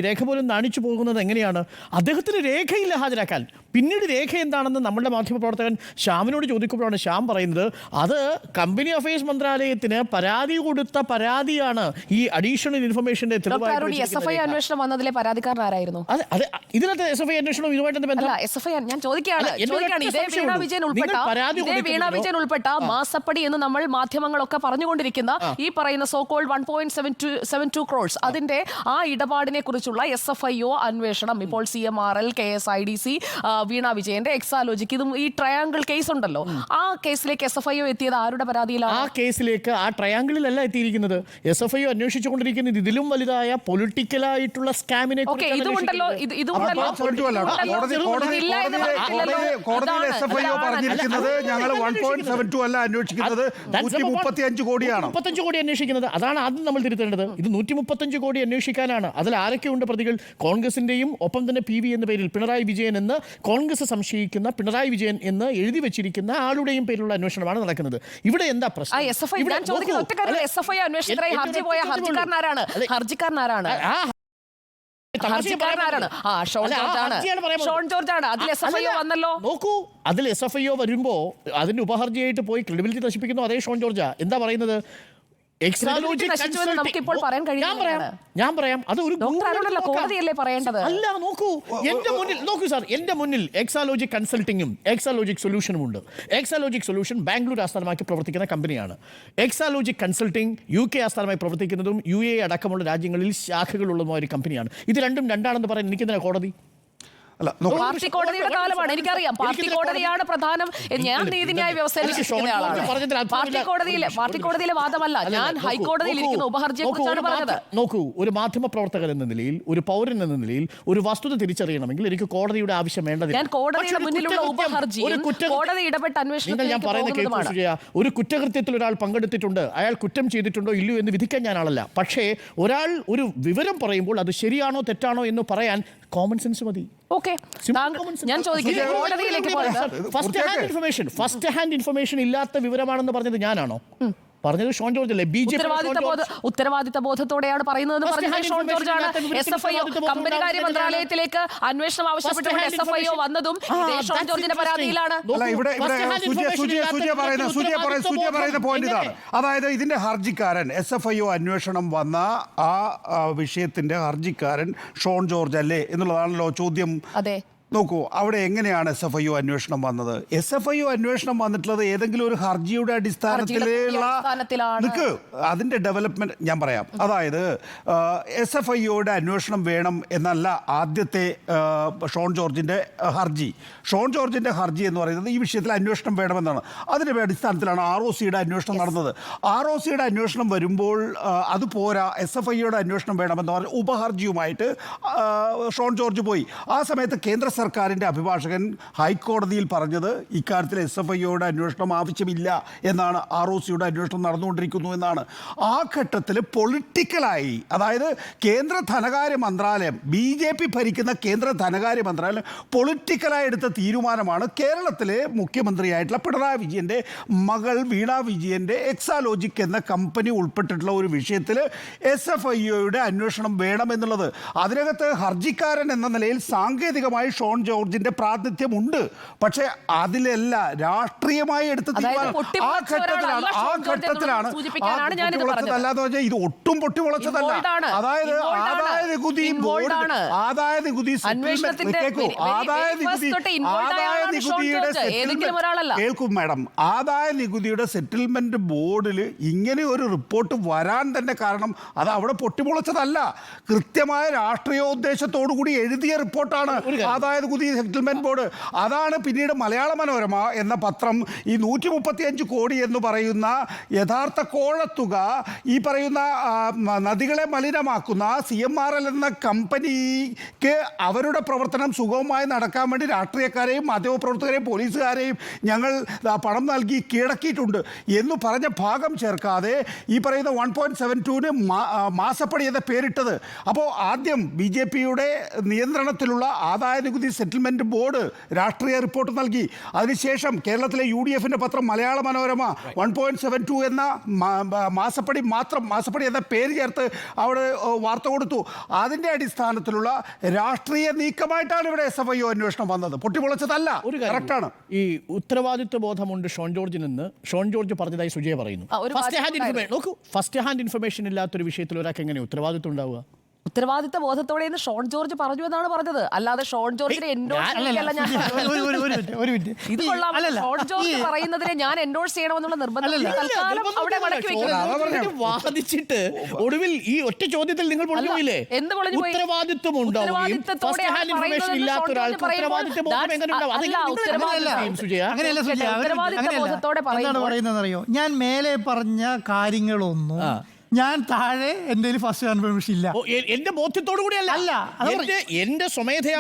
രേഖ പോലും നാണിച്ചു പോകുന്നത് എങ്ങനെയാണ്? അദ്ദേഹത്തിന് രേഖയില്ല ഹാജരാക്കാൻ. പിന്നീട് രേഖ എന്താണെന്ന് നമ്മുടെ മാധ്യമപ്രവർത്തകൻ ശ്യാമിനോട് ചോദിക്കുമ്പോഴാണ് ശ്യാം പറയുന്നത് അത് കമ്പനി അഫയേഴ്സ് മന്ത്രാലയത്തിന് പരാതി കൊടുത്ത പരാതിയാണ് ഈ അഡീഷണൽ ഇൻഫർമേഷന്റെ SFI അന്വേഷണം വന്നതിലെ പരാതിക്കാരനാരായിരുന്നു? അതെ, ഇതിനകത്ത് SFI അന്വേഷണം ഇതുമായിട്ട് ഞാൻ ചോദിക്കുകയാണ്. ഇതേ വീണ വിജയൻ ഉൾപ്പെട്ട മാസപ്പടി എന്ന് നമ്മൾ മാധ്യമങ്ങളൊക്കെ പറഞ്ഞുകൊണ്ടിരിക്കുന്ന ഈ പറയുന്ന സോകോൾഡ് 1.72 crores അതിന്റെ ആ ഇടപാടിനെ കുറിച്ചുള്ള SFIO അന്വേഷണം ഇപ്പോൾ CMRL, KSIDC, വീണ വിജയന്റെ എക്സാലോജിക്ക്, ഇതും ഈ ട്രയാങ്കിൾ കേസ് ഉണ്ടല്ലോ, ആ കേസിലേക്ക് SFIO എത്തിയത് ആരുടെ പരാതിയിലാണ്? ആ കേസിലേക്ക് ആ ട്രയാങ്കിളിലല്ല എത്തിയിരിക്കുന്നത്. SFIO അന്വേഷിച്ചുകൊണ്ടിരിക്കുന്നത് ഇതിലും വലുതായ പൊളിറ്റിക്കലായിട്ടുള്ള സ്കാമിനെ ഇതുണ്ടല്ലോ. ഞങ്ങൾ 1.72 അല്ല അന്വേഷിക്കുന്നത്, 135 കോടിയാണ്. 35 കോടി അന്വേഷിക്കുന്നത്. അതാണ് ആദ്യം നമ്മൾ തിരുത്തേണ്ടത്. ഇത് 135 കോടി അന്വേഷിക്കാനാണ്. അതിൽ ആരൊക്കെയുണ്ട് പ്രതികൾ? കോൺഗ്രസിന്റെയും ഒപ്പം തന്നെ PV എന്ന പേരിൽ പിണറായി വിജയൻ എന്ന് കോൺഗ്രസ് സംശയിക്കുന്ന പിണറായി വിജയൻ എന്ന് എഴുതി വെച്ചിരിക്കുന്ന ആളുടെയും പേരിലുള്ള അന്വേഷണമാണ് നടക്കുന്നത്. ഇവിടെ എന്താ പ്രശ്നം? നോക്കൂ, അതിൽ SFIO വരുമ്പോ അതിന്റെ ഉപഹർജിയായിട്ട് പോയി ക്രെഡിബിലിറ്റി നശിപ്പിക്കുന്നു അതേ ഷോൺ ജോർജാ. എന്താ പറയുന്നത്? എക്സാലോജിക് നശിച്ചുവെന്ന് നമുക്കിപ്പോൾ പറയാൻ കഴിയുന്നതാണ്. ഞാൻ പറയാം അത് ഒരു ഡോക്ടർ അരുണല്ല, കോടതിയല്ലേ പറയേണ്ടത്? അല്ല, നോക്കൂ എന്റെ മുന്നിൽ നോക്കൂ സാർ, എന്റെ മുന്നിൽ എക്സാലോജിക് കൺസൾട്ടിങ്ങും എക്സാലോജിക് സൊല്യൂഷനും ഉണ്ട്. എക്സാലോജിക് സൊല്യൂഷൻ ബാംഗ്ലൂർ ആസ്ഥാനമാക്കി പ്രവർത്തിക്കുന്ന കമ്പനിയാണ്. എക്സാലോജിക് കൺസൾട്ടിംഗ് UK ആസ്ഥാനമായി പ്രവർത്തിക്കുന്നതും UAE അടക്കമുള്ള രാജ്യങ്ങളിൽ ശാഖകളുള്ളതുമായ ഒരു കമ്പനിയാണ്. ഇത് രണ്ടും രണ്ടാണെന്ന് പറയാൻ എനിക്കെന്തിനാ കോടതി? അല്ല, നോക്കൂ. പാർട്ടി കോടതിയുടെ കാലമാണ്, എനിക്കറിയാം. പാർട്ടി കോടതിയാണ് പ്രധാനം. ഞാൻ നീതിന്യായ വ്യവസ്ഥയിൽ ഇരിക്കുന്ന ആളാണ്. പാർട്ടി കോടതിയിലെ വാദമല്ല, ഞാൻ ഹൈക്കോടതിയിൽ ഇരിക്കുന്ന ഉപഹർജിയെ കുറിച്ചാണ് പറഞ്ഞത്. നോക്കൂ, ഒരു മാധ്യമ പ്രവർത്തകൻ എന്ന നിലയിൽ, ഒരു പൗരൻ എന്ന നിലയിൽ ഒരു വസ്തുത തിരിച്ചറിയണമെങ്കിൽ എനിക്ക് കോടതിയുടെ ആവശ്യം വേണ്ടതില്ല. ഞാൻ കോടതിയുടെ മുന്നിലുള്ള ഉപഹർജിയും കോടതി ഇടപെട്ട് അന്വേഷണം ഞാൻ പറയുന്ന ഒരു കുറ്റകൃത്യത്തിൽ ഒരാൾ പങ്കെടുത്തിട്ടുണ്ട്, അയാൾ കുറ്റം ചെയ്തിട്ടുണ്ടോ ഇല്ലയോ എന്ന് വിധിക്കാൻ ഞാൻ ആളല്ല. പക്ഷേ ഒരാൾ ഒരു വിവരം പറയുമ്പോൾ അത് ശരിയാണോ തെറ്റാണോ എന്ന് പറയാൻ കോമൺ സെൻസ് മതി. ഓക്കെ, ഞാൻ ചോദിക്കുന്നത് കോടതിയിലേക്ക് ഫസ്റ്റ് ഹാൻഡ് ഇൻഫർമേഷൻ ഇല്ലാത്ത വിവരമാണെന്ന് പറഞ്ഞത് ഞാനാണോ? പറഞ്ഞത് ഷോൺ ജോർജ് അല്ലേ? ഉത്തരവാദിത്ത ബോധത്തോടെയാണ് പറയുന്നതെന്ന് പറഞ്ഞത് ഷോൺ ജോർജ് ആണ്. SFIO കമ്പനികാര്യ മന്ത്രാലയത്തിലേക്ക് അന്വേഷണം ആവശ്യപ്പെട്ടുകൊണ്ട് SFIO വന്നതും ഷോൺ ജോർജിന്റെ പരാതിയിലാണ്. അല്ല, ഇവിടെ സൂര്യ പറയുന്ന പോയിന്റ് ഇതാണ്. അതായത് ഇതിന്റെ ഹർജിക്കാരൻ SFIO അന്വേഷണം വന്ന ആ വിഷയത്തിന്റെ ഹർജിക്കാരൻ ഷോൺ ജോർജ് അല്ലേ എന്നുള്ളതാണല്ലോ ചോദ്യം. അതെ, നോക്കൂ, അവിടെ എങ്ങനെയാണ് SFIO അന്വേഷണം വന്നത്? SFIO അന്വേഷണം വന്നിട്ടുള്ളത് ഏതെങ്കിലും ഒരു ഹർജിയുടെ അടിസ്ഥാനത്തിലുള്ള നിൽക്ക് അതിന്റെ ഡെവലപ്മെന്റ് ഞാൻ പറയാം. അതായത് SFIOയുടെ അന്വേഷണം വേണം എന്നല്ല ആദ്യത്തെ ഷോൺ ജോർജിന്റെ ഹർജി. ഷോൺ ജോർജിന്റെ ഹർജി എന്ന് പറയുന്നത് ഈ വിഷയത്തിൽ അന്വേഷണം വേണമെന്നാണ്. അതിന്റെ അടിസ്ഥാനത്തിലാണ് ROCയുടെ അന്വേഷണം നടന്നത്. ROCയുടെ അന്വേഷണം വരുമ്പോൾ അത് പോരാ, SFIOയുടെ അന്വേഷണം വേണമെന്ന് പറഞ്ഞ് ഉപഹർജിയുമായിട്ട് ഷോൺ ജോർജ് പോയി. ആ സമയത്ത് കേന്ദ്ര സർക്കാരിൻ്റെ അഭിഭാഷകൻ ഹൈക്കോടതിയിൽ പറഞ്ഞത് ഇക്കാര്യത്തിൽ SFIOയുടെ അന്വേഷണം ആവശ്യമില്ല എന്നാണ്, ROCയുടെ അന്വേഷണം നടന്നുകൊണ്ടിരിക്കുന്നു എന്നാണ്. ആ ഘട്ടത്തിൽ പൊളിറ്റിക്കലായി, അതായത് കേന്ദ്ര ധനകാര്യ മന്ത്രാലയം, BJP ഭരിക്കുന്ന കേന്ദ്ര ധനകാര്യ മന്ത്രാലയം പൊളിറ്റിക്കലായി എടുത്ത തീരുമാനമാണ് കേരളത്തിലെ മുഖ്യമന്ത്രിയായിട്ടുള്ള പിണറായി വിജയൻ്റെ മകൾ വീണ വിജയൻ്റെ എക്സാലോജിക് എന്ന കമ്പനി ഉൾപ്പെട്ടിട്ടുള്ള ഒരു വിഷയത്തിൽ SFIOയുടെ അന്വേഷണം വേണമെന്നുള്ളത്. അതിനകത്ത് ഹർജിക്കാരൻ എന്ന നിലയിൽ സാങ്കേതികമായി ഷോൺ ജോർജിന്റെ പ്രാതിനിധ്യമുണ്ട്. പക്ഷേ അതിലല്ല രാഷ്ട്രീയമായി എടുത്ത തീരുമാനം. ആ ഘട്ടത്തിലാണ് ഇത് ഒട്ടും പൊട്ടിമുളച്ചതല്ല. അതായത് ആദായ നികുതി കേൾക്കും മാഡം, ആദായ നികുതിയുടെ സെറ്റിൽമെന്റ് ബോർഡിൽ ഇങ്ങനെ ഒരു റിപ്പോർട്ട് വരാൻ തന്നെ കാരണം അത് അവിടെ പൊട്ടിമുളച്ചതല്ല, കൃത്യമായ രാഷ്ട്രീയോദ്ദേശത്തോടു കൂടി എഴുതിയ റിപ്പോർട്ടാണ് ആദായ നികുതി സെറ്റിൽമെന്റ് ബോർഡ്. അതാണ് പിന്നീട് മലയാള മനോരമ എന്ന പത്രം ഈ 135 കോടി എന്ന് പറയുന്ന യഥാർത്ഥ കോഴത്തുക ഈ പറയുന്ന നദികളെ മലിനമാക്കുന്ന CMRL എന്ന കമ്പനിക്ക് അവരുടെ പ്രവർത്തനം സുഗമമായി നടക്കാൻ വേണ്ടി രാഷ്ട്രീയക്കാരെയും മാധ്യമപ്രവർത്തകരെയും പോലീസുകാരെയും ഞങ്ങൾ പണം നൽകി കീഴടക്കിയിട്ടുണ്ട് എന്ന് പറഞ്ഞ ഭാഗം ചേർക്കാതെ ഈ പറയുന്ന 1.72 മാസപ്പടി എന്ന പേരിട്ടത്. അപ്പോൾ ആദ്യം BJPയുടെ നിയന്ത്രണത്തിലുള്ള ആദായ നികുതി സെറ്റിൽമെന്റ് ബോർഡ് രാഷ്ട്രീയ റിപ്പോർട്ട് നൽകി. അതിനുശേഷം കേരളത്തിലെ UDFന്റെ പത്രം മലയാള മനോരമ 1.72 എന്ന മാസപ്പടി എന്ന പേര് ചേർത്ത് അവിടെ വാർത്ത കൊടുത്തു. അതിൻ്റെ അടിസ്ഥാനത്തിലുള്ള രാഷ്ട്രീയ നീക്കമായിട്ടാണ് ഇവിടെ SFIO അന്വേഷണം വന്നത്, പൊട്ടിമുളച്ചതല്ല. കറക്റ്റാണ്. ഈ ഉത്തരവാദിത്വ ബോധമുണ്ട് ഷോൺ ജോർജിനെന്ന് ഷോൺ ജോർജ് പറഞ്ഞതായി സുജയ പറയുന്നു. ഫസ്റ്റ് ഹാൻഡ് ഇൻഫർമേഷൻ ഇല്ലാത്തൊരു വിഷയത്തിൽ ഒരാൾക്ക് എങ്ങനെ ഉത്തരവാദിത്വം ഉണ്ടാവുക? ഉത്തരവാദിത്ത ബോധത്തോടെ ഷോൺ ജോർജ് പറഞ്ഞു എന്നാണ് പറഞ്ഞത്, അല്ലാതെ ഷോൺ ജോർജിനെ ഷോൺ ജോർജ് പറയുന്നതിനെ ഞാൻ എൻഡോഴ്സ് ചെയ്യണമെന്നുള്ള നിർബന്ധം അവിടെ മടക്കി വെക്കുന്നത്. വാദിച്ചിട്ട് ഒടുവിൽ ഈ ഒറ്റ ചോദ്യത്തിൽ നിങ്ങൾ പൊളിഞ്ഞുപോയില്ലേ? എന്ത് പൊളിഞ്ഞുപോയി? ഉത്തരവാദിത്വം ബോധത്തോടെ പറയുന്നതെന്നറിയോ? ഞാൻ മേലെ പറഞ്ഞ കാര്യങ്ങളൊന്നും ഞാൻ താഴെ എന്റെ ഫസ്റ്റ് കൺഫർമേഷൻ ഇല്ല, എന്റെ ബോധ്യത്തോടു കൂടിയല്ല. എന്റെ സ്വമേധയാ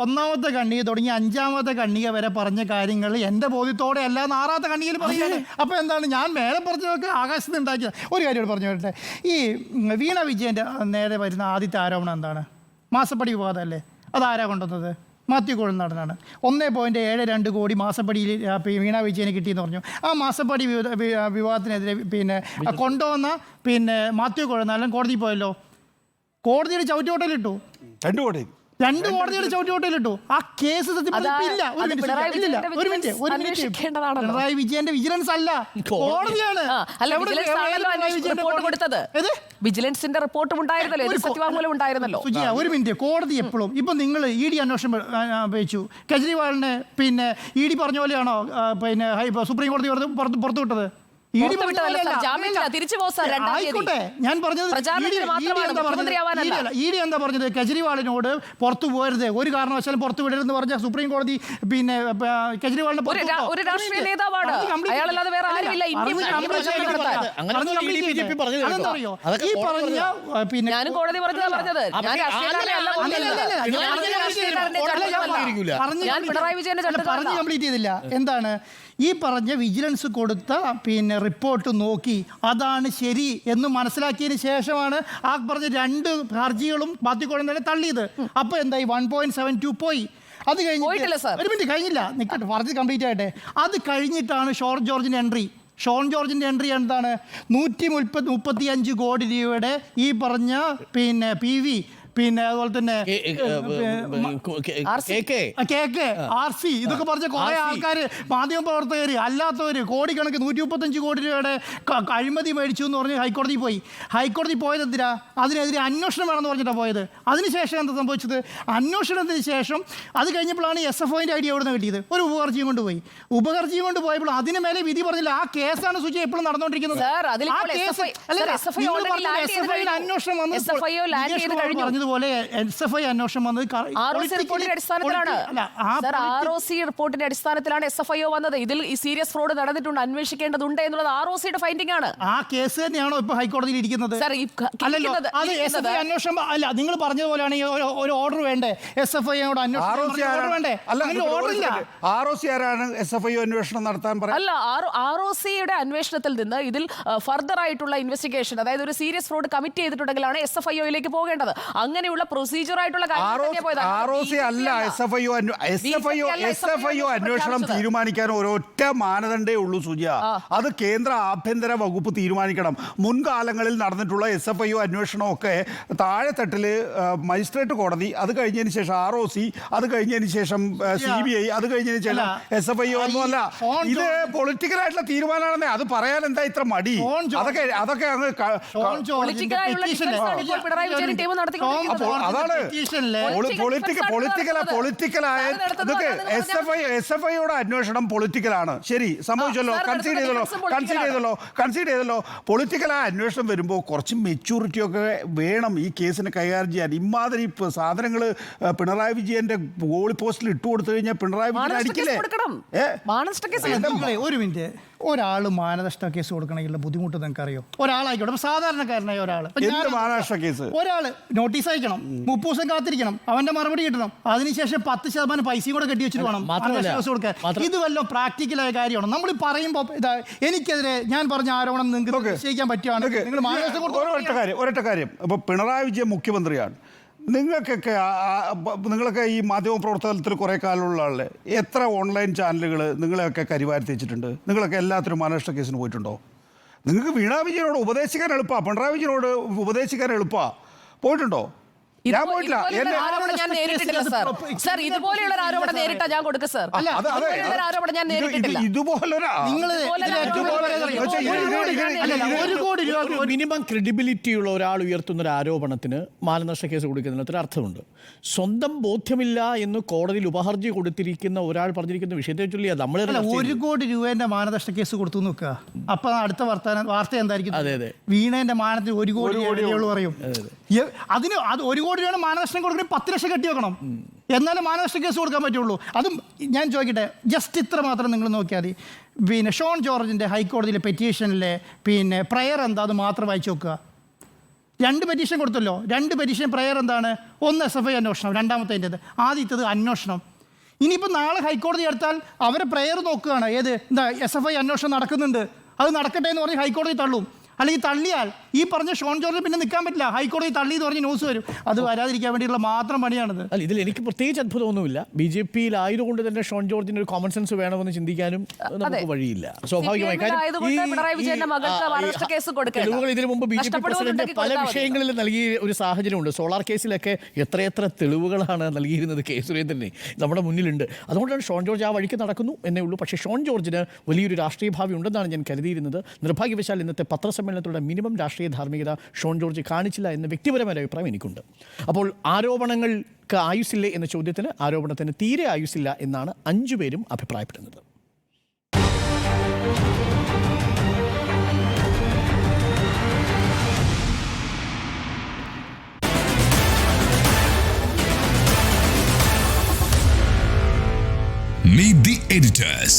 ഒന്നാമത്തെ കണ്ണിക തുടങ്ങി 5ാമത്തെ കണ്ണിക വരെ പറഞ്ഞ കാര്യങ്ങൾ എന്റെ ബോധ്യത്തോടെ അല്ല, 6ാമത്തെ കണ്ണികയിൽ പറയുന്നത്. അപ്പൊ എന്താണ് ഞാൻ മേലെ പറഞ്ഞതൊക്കെ ആകാശത്ത് ഉണ്ടാക്കിയത്? ഒരു കാര്യം പറഞ്ഞു വരട്ടെ, ഈ വീണ വിജയന്റെ നേരെ വരുന്ന ആദ്യത്തെ ആരോപണം എന്താണ്? മാസപ്പടി വിവാദം അല്ലേ? അതാരാ കൊണ്ടുവന്നത്? മാത്യു കുഴൽനാടനാണ്. 1.72 കോടി മാസപ്പടിയിൽ വീണ വിജയന് കിട്ടിയെന്ന് പറഞ്ഞു. ആ മാസപ്പടി വിവാദത്തിനെതിരെ കൊണ്ടുവന്ന മാത്യു കുഴൽനാടൻ കോടതിയിൽ പോയല്ലോ. കോടതിയുടെ ചവിറ്റുകൊട്ടലിട്ടു. രണ്ട് കോടതിയുടെ ചവിട്ടുകൊട്ടയിലിട്ടു. ആ കേസ് സത്യം പറഞ്ഞാൽ ഇപ്പൊ ഇല്ല. ഒരു മിനിറ്റ് അന്വേഷിക്കേണ്ടതാണല്ലോ. പിണറായി വിജയന്റെ വിജിലൻസ് അല്ല, കോടതിയാണ്. അല്ല, വിജിലൻസ് ആണല്ലോ റിപ്പോർട്ട് കൊടുത്തത്. വിജിലൻസിന്റെ റിപ്പോർട്ടും ഉണ്ടായിരുന്നല്ലോ, എതിർ സത്യവാങ്മൂലം ഉണ്ടായിരുന്നല്ലോ. സുജിയ, ഒരു മിനിറ്റ്. കോടതി എപ്പോഴും ഇപ്പൊ നിങ്ങൾ ED അന്വേഷണം വെച്ചു, കെജ്രിവാളിനെ പിന്നെ ED പറഞ്ഞ പോലെയാണോ പിന്നെ സുപ്രീം കോടതി പുറത്തു വിട്ടത്? ആയിക്കോട്ടെ, ഞാൻ പറഞ്ഞത് ED എന്താ പറഞ്ഞത്? കെജ്രിവാളിനോട് പുറത്തു പോകരുത്, ഒരു കാരണവശാലും പുറത്തു വിടരുതെന്ന് പറഞ്ഞ സുപ്രീം കോടതി പിന്നെ കെജ്രിവാളിനെ ഒരു രാഷ്ട്രീയ നേതാവാണ്, അയാളല്ലാതെ വേറെ ആരുമില്ല. അതെന്തറിയോ ഈ പറഞ്ഞ പിന്നെ ഞാനും കോടതി പറഞ്ഞത് ഞാൻ പിണറായി വിജയന്റെ പറഞ്ഞ് കംപ്ലീറ്റ് ചെയ്തില്ല. എന്താണ് ഈ പറഞ്ഞ വിജിലൻസ് കൊടുത്ത പിന്നെ റിപ്പോർട്ട് നോക്കി അതാണ് ശരി എന്ന് മനസ്സിലാക്കിയതിന് ശേഷമാണ് ആ പറഞ്ഞ രണ്ട് ഹർജികളും ബാധ്യതയോടെ തള്ളിയത്. അപ്പോൾ എന്തായി? 1.72 പോയി. അത് കഴിഞ്ഞിട്ട് ഒരു മിനിറ്റ് കഴിഞ്ഞില്ല, നിൽക്കട്ടെ, പറഞ്ഞ് കംപ്ലീറ്റ് ആയിട്ടെ. അത് കഴിഞ്ഞിട്ടാണ് ഷോൺ ജോർജിൻ്റെ എൻട്രി. ഷോൺ ജോർജിൻ്റെ എൻട്രി എന്താണ്? 135 കോടി രൂപയുടെ ഈ പറഞ്ഞ പിന്നെ PV, പിന്നെ അതുപോലെ തന്നെ RC, ഇതൊക്കെ പറഞ്ഞ കുറെ ആൾക്കാർ, മാധ്യമ പ്രവർത്തകർ അല്ലാത്തവര് കോടിക്കണക്കിന് 135 കോടി രൂപയുടെ അഴിമതി മേടിച്ചു എന്ന് പറഞ്ഞ് ഹൈക്കോടതി പോയി. ഹൈക്കോടതി പോയത് എന്തിനാ? അതിനെതിരെ അന്വേഷണം വേണമെന്ന് പറഞ്ഞിട്ടാണ് പോയത്. അതിനുശേഷം എന്താ സംഭവിച്ചത്? അന്വേഷണത്തിന് ശേഷം അത് കഴിഞ്ഞപ്പോഴാണ് SFOന്റെ ഐഡിയ എവിടെ നിന്ന് കിട്ടിയത്? ഒരു ഉപഹർജിയും കൊണ്ടുപോയി. ഉപഹർജിയും കൊണ്ട് പോയപ്പോൾ അതിന് മേലെ വിധി പറഞ്ഞില്ല. ആ കേസാണ് സുജി എപ്പോഴും നടന്നുകൊണ്ടിരിക്കുന്നത്. പറഞ്ഞതുപോലെ SFI അന്വേഷണം വന്നത് റിപ്പോർട്ടിന്റെ അടിസ്ഥാനത്തിലാണ് SFIO വന്നത്. ഇതിൽ ഈ സീരിയസ് ഫ്രോഡ് നടന്നിട്ടുണ്ട്, അന്വേഷിക്കേണ്ടതുണ്ട് എന്നുള്ളത് ROCയുടെ ഫൈൻഡിംഗ് ആണ്. ആ കേസ് തന്നെയാണോ ഇപ്പൊ ഹൈക്കോടതിയിൽ ഇരിക്കുന്നത്? അന്വേഷണം അല്ല, നിങ്ങൾ പറഞ്ഞതുപോലെയാണ് ഒരു ഓർഡർ വേണ്ടേ SFIയോട് അന്വേഷണം വേണ്ടേ? ROC ആരാണ് SFIO അന്വേഷണം നടത്താൻ പറയുന്നത്? അല്ല, ROCയുടെ അന്വേഷണത്തിൽ നിന്ന് ഇതിൽ ഫർദർ ആയിട്ടുള്ള ഇൻവെസ്റ്റിഗേഷൻ, അതായത് ഒരു സീരിയസ് ഫ്രോഡ് കമ്മിറ്റ് ചെയ്തിട്ടുണ്ടെങ്കിലാണ് SFIOയിലേക്ക് പോകേണ്ടത്. അങ്ങനെയുള്ള പ്രൊസീജിയർ ആയിട്ടുള്ള SFIO അന്വേഷണം തീരുമാനിക്കാൻ ഒരൊറ്റ മാനദണ്ഡേ ഉള്ളൂ സുജിയ, അത് കേന്ദ്ര ആഭ്യന്തര വകുപ്പ് തീരുമാനിക്കണം. മുൻകാലങ്ങളിൽ നടന്നിട്ടുള്ള SFIO അന്വേഷണമൊക്കെ താഴെത്തട്ടില് മജിസ്ട്രേറ്റ് കോടതി, അത് കഴിഞ്ഞതിന് ശേഷം ROC, അത് കഴിഞ്ഞതിന് ശേഷം CBI, അത് കഴിഞ്ഞതിന് ശേഷം SFIO ഒന്നുമല്ല. ഇത് പൊളിറ്റിക്കൽ ആയിട്ടുള്ള തീരുമാനമാണെന്നേ. അത് പറയാൻ എന്താ ഇത്ര മടി? അതൊക്കെ അതാണ് SFIയോടെ അന്വേഷണം പൊളിറ്റിക്കലാണ്. ശരി, സംഭവിച്ചല്ലോ, കൺസീഡ് ചെയ്തല്ലോ. പൊളിറ്റിക്കലായ അന്വേഷണം വരുമ്പോൾ കുറച്ച് മെച്യൂരിറ്റി ഒക്കെ വേണം ഈ കേസിനെ കൈകാര്യം ചെയ്യാൻ. ഇമാതിരി സാധനങ്ങൾ പിണറായി വിജയന്റെ ഗോളി പോസ്റ്റിൽ ഇട്ട് കൊടുത്തു കഴിഞ്ഞാൽ പിണറായി വിജയൻ അടിക്കില്ലേ? ഒരു മിനിറ്റ്, ഒരാൾ മാനനഷ്ട കേസ് കൊടുക്കണമെങ്കിൽ ബുദ്ധിമുട്ട് നിങ്ങൾക്ക് അറിയോ? ഒരാളായിക്കോട്ടെ, സാധാരണക്കാരനായ ഒരാൾ നോട്ടീസ് അയക്കണം, 30 ദിവസം കാത്തിരിക്കണം, അവന്റെ മറുപടി കിട്ടണം, അതിനുശേഷം 10% പൈസയും കൂടെ കെട്ടി വെച്ചിട്ട് വേണം കേസ് കൊടുക്കാൻ. ഇത് വല്ലതും പ്രാക്ടിക്കലായ കാര്യമാണ്. നമ്മൾ പറയുമ്പോൾ ഇതാ എനിക്കെതിരെ ഞാൻ പറഞ്ഞ ആരോപണം നിങ്ങൾക്ക് നിശ്ചയിക്കാൻ പറ്റുകയാണ്. നിങ്ങൾ ഒരൊറ്റ കാര്യം, ഇപ്പൊ പിണറായി വിജയൻ മുഖ്യമന്ത്രിയാണ്. നിങ്ങളൊക്കെ ഈ മാധ്യമ പ്രവർത്തനത്തിൽ കുറേ കാലമുള്ള ആളല്ലേ, എത്ര ഓൺലൈൻ ചാനലുകൾ നിങ്ങളെയൊക്കെ കരിവാരി വെച്ചിട്ടുണ്ട്? നിങ്ങളൊക്കെ എല്ലാത്തിനും മാനനഷ്ട കേസിന് പോയിട്ടുണ്ടോ? നിങ്ങൾക്ക് വീണാ വിജയനോട് ഉപദേശിക്കാൻ എളുപ്പമാണ്, പിണറായി വിജയനോട് ഉപദേശിക്കാൻ എളുപ്പമാണ്. പോയിട്ടുണ്ടോ? ഞാൻ പോയിട്ടില്ല. ഇതുപോലെയുള്ള ആരോപണം നേരിട്ടാ ഞാൻ കൊടുക്കും സർ. മിനിമം ക്രെഡിബിലിറ്റി ഉള്ള ഒരാൾ ഉയർത്തുന്ന ഒരു ആരോപണത്തിന് മാനനഷ്ട കേസ് കൊടുക്കുന്നതിന് ഒരു അർത്ഥമുണ്ട്. സ്വന്തം ബോധ്യമില്ല എന്ന് കോടതിയിൽ ഉപഹർജി കൊടുത്തിരിക്കുന്ന ഒരാൾ പറഞ്ഞിരിക്കുന്ന വിഷയത്തെ ചൊല്ലിയാ നമ്മൾ 1 കോടി രൂപേന്റെ മാനനഷ്ട കേസ് കൊടുത്തു നോക്കുക. അപ്പൊ അടുത്ത വാർത്ത എന്തായിരിക്കും? വീണേന്റെ മാനത്തിന് 1 കോടി പറയും. അതിന് അത് 1 കോടി രൂപ മാനനഷ്ടം കൊടുക്കണമെങ്കിൽ 10 ലക്ഷം കെട്ടി വെക്കണം, എന്നാലും മാനനഷ്ട കേസ് കൊടുക്കാൻ പറ്റുള്ളൂ. അതും ഞാൻ ചോദിക്കട്ടെ, ജസ്റ്റ് ഇത്ര മാത്രം നിങ്ങൾ നോക്കിയാൽ മതി. പിന്നെ ഷോൺ ജോർജിൻ്റെ ഹൈക്കോടതിയിലെ പെറ്റീഷനിലെ പിന്നെ പ്രയർ എന്താ, അത് മാത്രം വായിച്ചു നോക്കുക. 2 പെറ്റീഷൻ കൊടുത്തല്ലോ. 2 പെറ്റീഷൻ പ്രയർ എന്താണ്? ഒന്ന് SFI അന്വേഷണം, രണ്ടാമത്തേൻ്റെത്. ആദ്യത്തേത് അന്വേഷണം. ഇനിയിപ്പോൾ നാളെ ഹൈക്കോടതി എടുത്താൽ അവരെ പ്രയർ നോക്കുകയാണ്. ഏത്? എന്താ SFI അന്വേഷണം നടക്കുന്നുണ്ട്, അത് നടക്കട്ടെ എന്ന് പറഞ്ഞ് ഹൈക്കോടതി തള്ളും. അല്ലെങ്കിൽ തള്ളിയാൽ ഈ പറഞ്ഞ ഷോൺ ജോർജിന് പിന്നെ നിൽക്കാൻ പറ്റില്ല. ഹൈക്കോടതി തള്ളി എന്ന് പറഞ്ഞ് ന്യൂസ് വരും. അത് വരാതിരിക്കാൻ വേണ്ടിയുള്ള മാത്രം പണിയാണിത്. അല്ല, ഇതിൽ എനിക്ക് പ്രത്യേകിച്ച് അത്ഭുതമൊന്നുമില്ല. BJP-യിലായതുകൊണ്ട് തന്നെ ഷോൺ ജോർജിന് ഒരു കോമൺ സെൻസ് വേണമെന്ന് ചിന്തിക്കാനും നമുക്ക് വഴിയില്ല. സ്വാഭാവികമായി തെളിവുകൾ ഇതിനു മുമ്പ് BJP പ്രസിഡന്റ് പല വിഷയങ്ങളിൽ നൽകിയ ഒരു സാഹചര്യമുണ്ട്. സോളാർ കേസിലൊക്കെ എത്രയെത്ര തെളിവുകളാണ് നൽകിയിരുന്നത് കെ സുരേന്ദ്രനെ നമ്മുടെ മുന്നിലുണ്ട്. അതുകൊണ്ടാണ് ഷോൺ ജോർജ് ആ വഴിക്ക് നടക്കുന്നു എന്നേ ഉള്ളൂ. പക്ഷേ ഷോൺ ജോർജിന് വലിയൊരു രാഷ്ട്രീയ ഭാവി ഉണ്ടെന്നാണ് ഞാൻ കരുതിയിരുന്നത്. നിർഭാഗ്യവശാൽ ഇന്നത്തെ പത്രസമ്മേളനത്തിലൂടെ മിനിമം രാഷ്ട്രീയ ധാർമ്മികത ഷോൺ ജോർജ് കാണിച്ചില്ല എന്ന വ്യക്തിപരമായ അഭിപ്രായം എനിക്കുണ്ട്. അപ്പോൾ ആരോപണങ്ങൾക്ക് ആയുസ്സില്ലേ എന്ന ചോദ്യത്തിന് ആരോപണത്തിന് തീരെ ആയുസ്സില്ല എന്നാണ് 5 പേരും അഭിപ്രായപ്പെടുന്നത്. Meet the editors.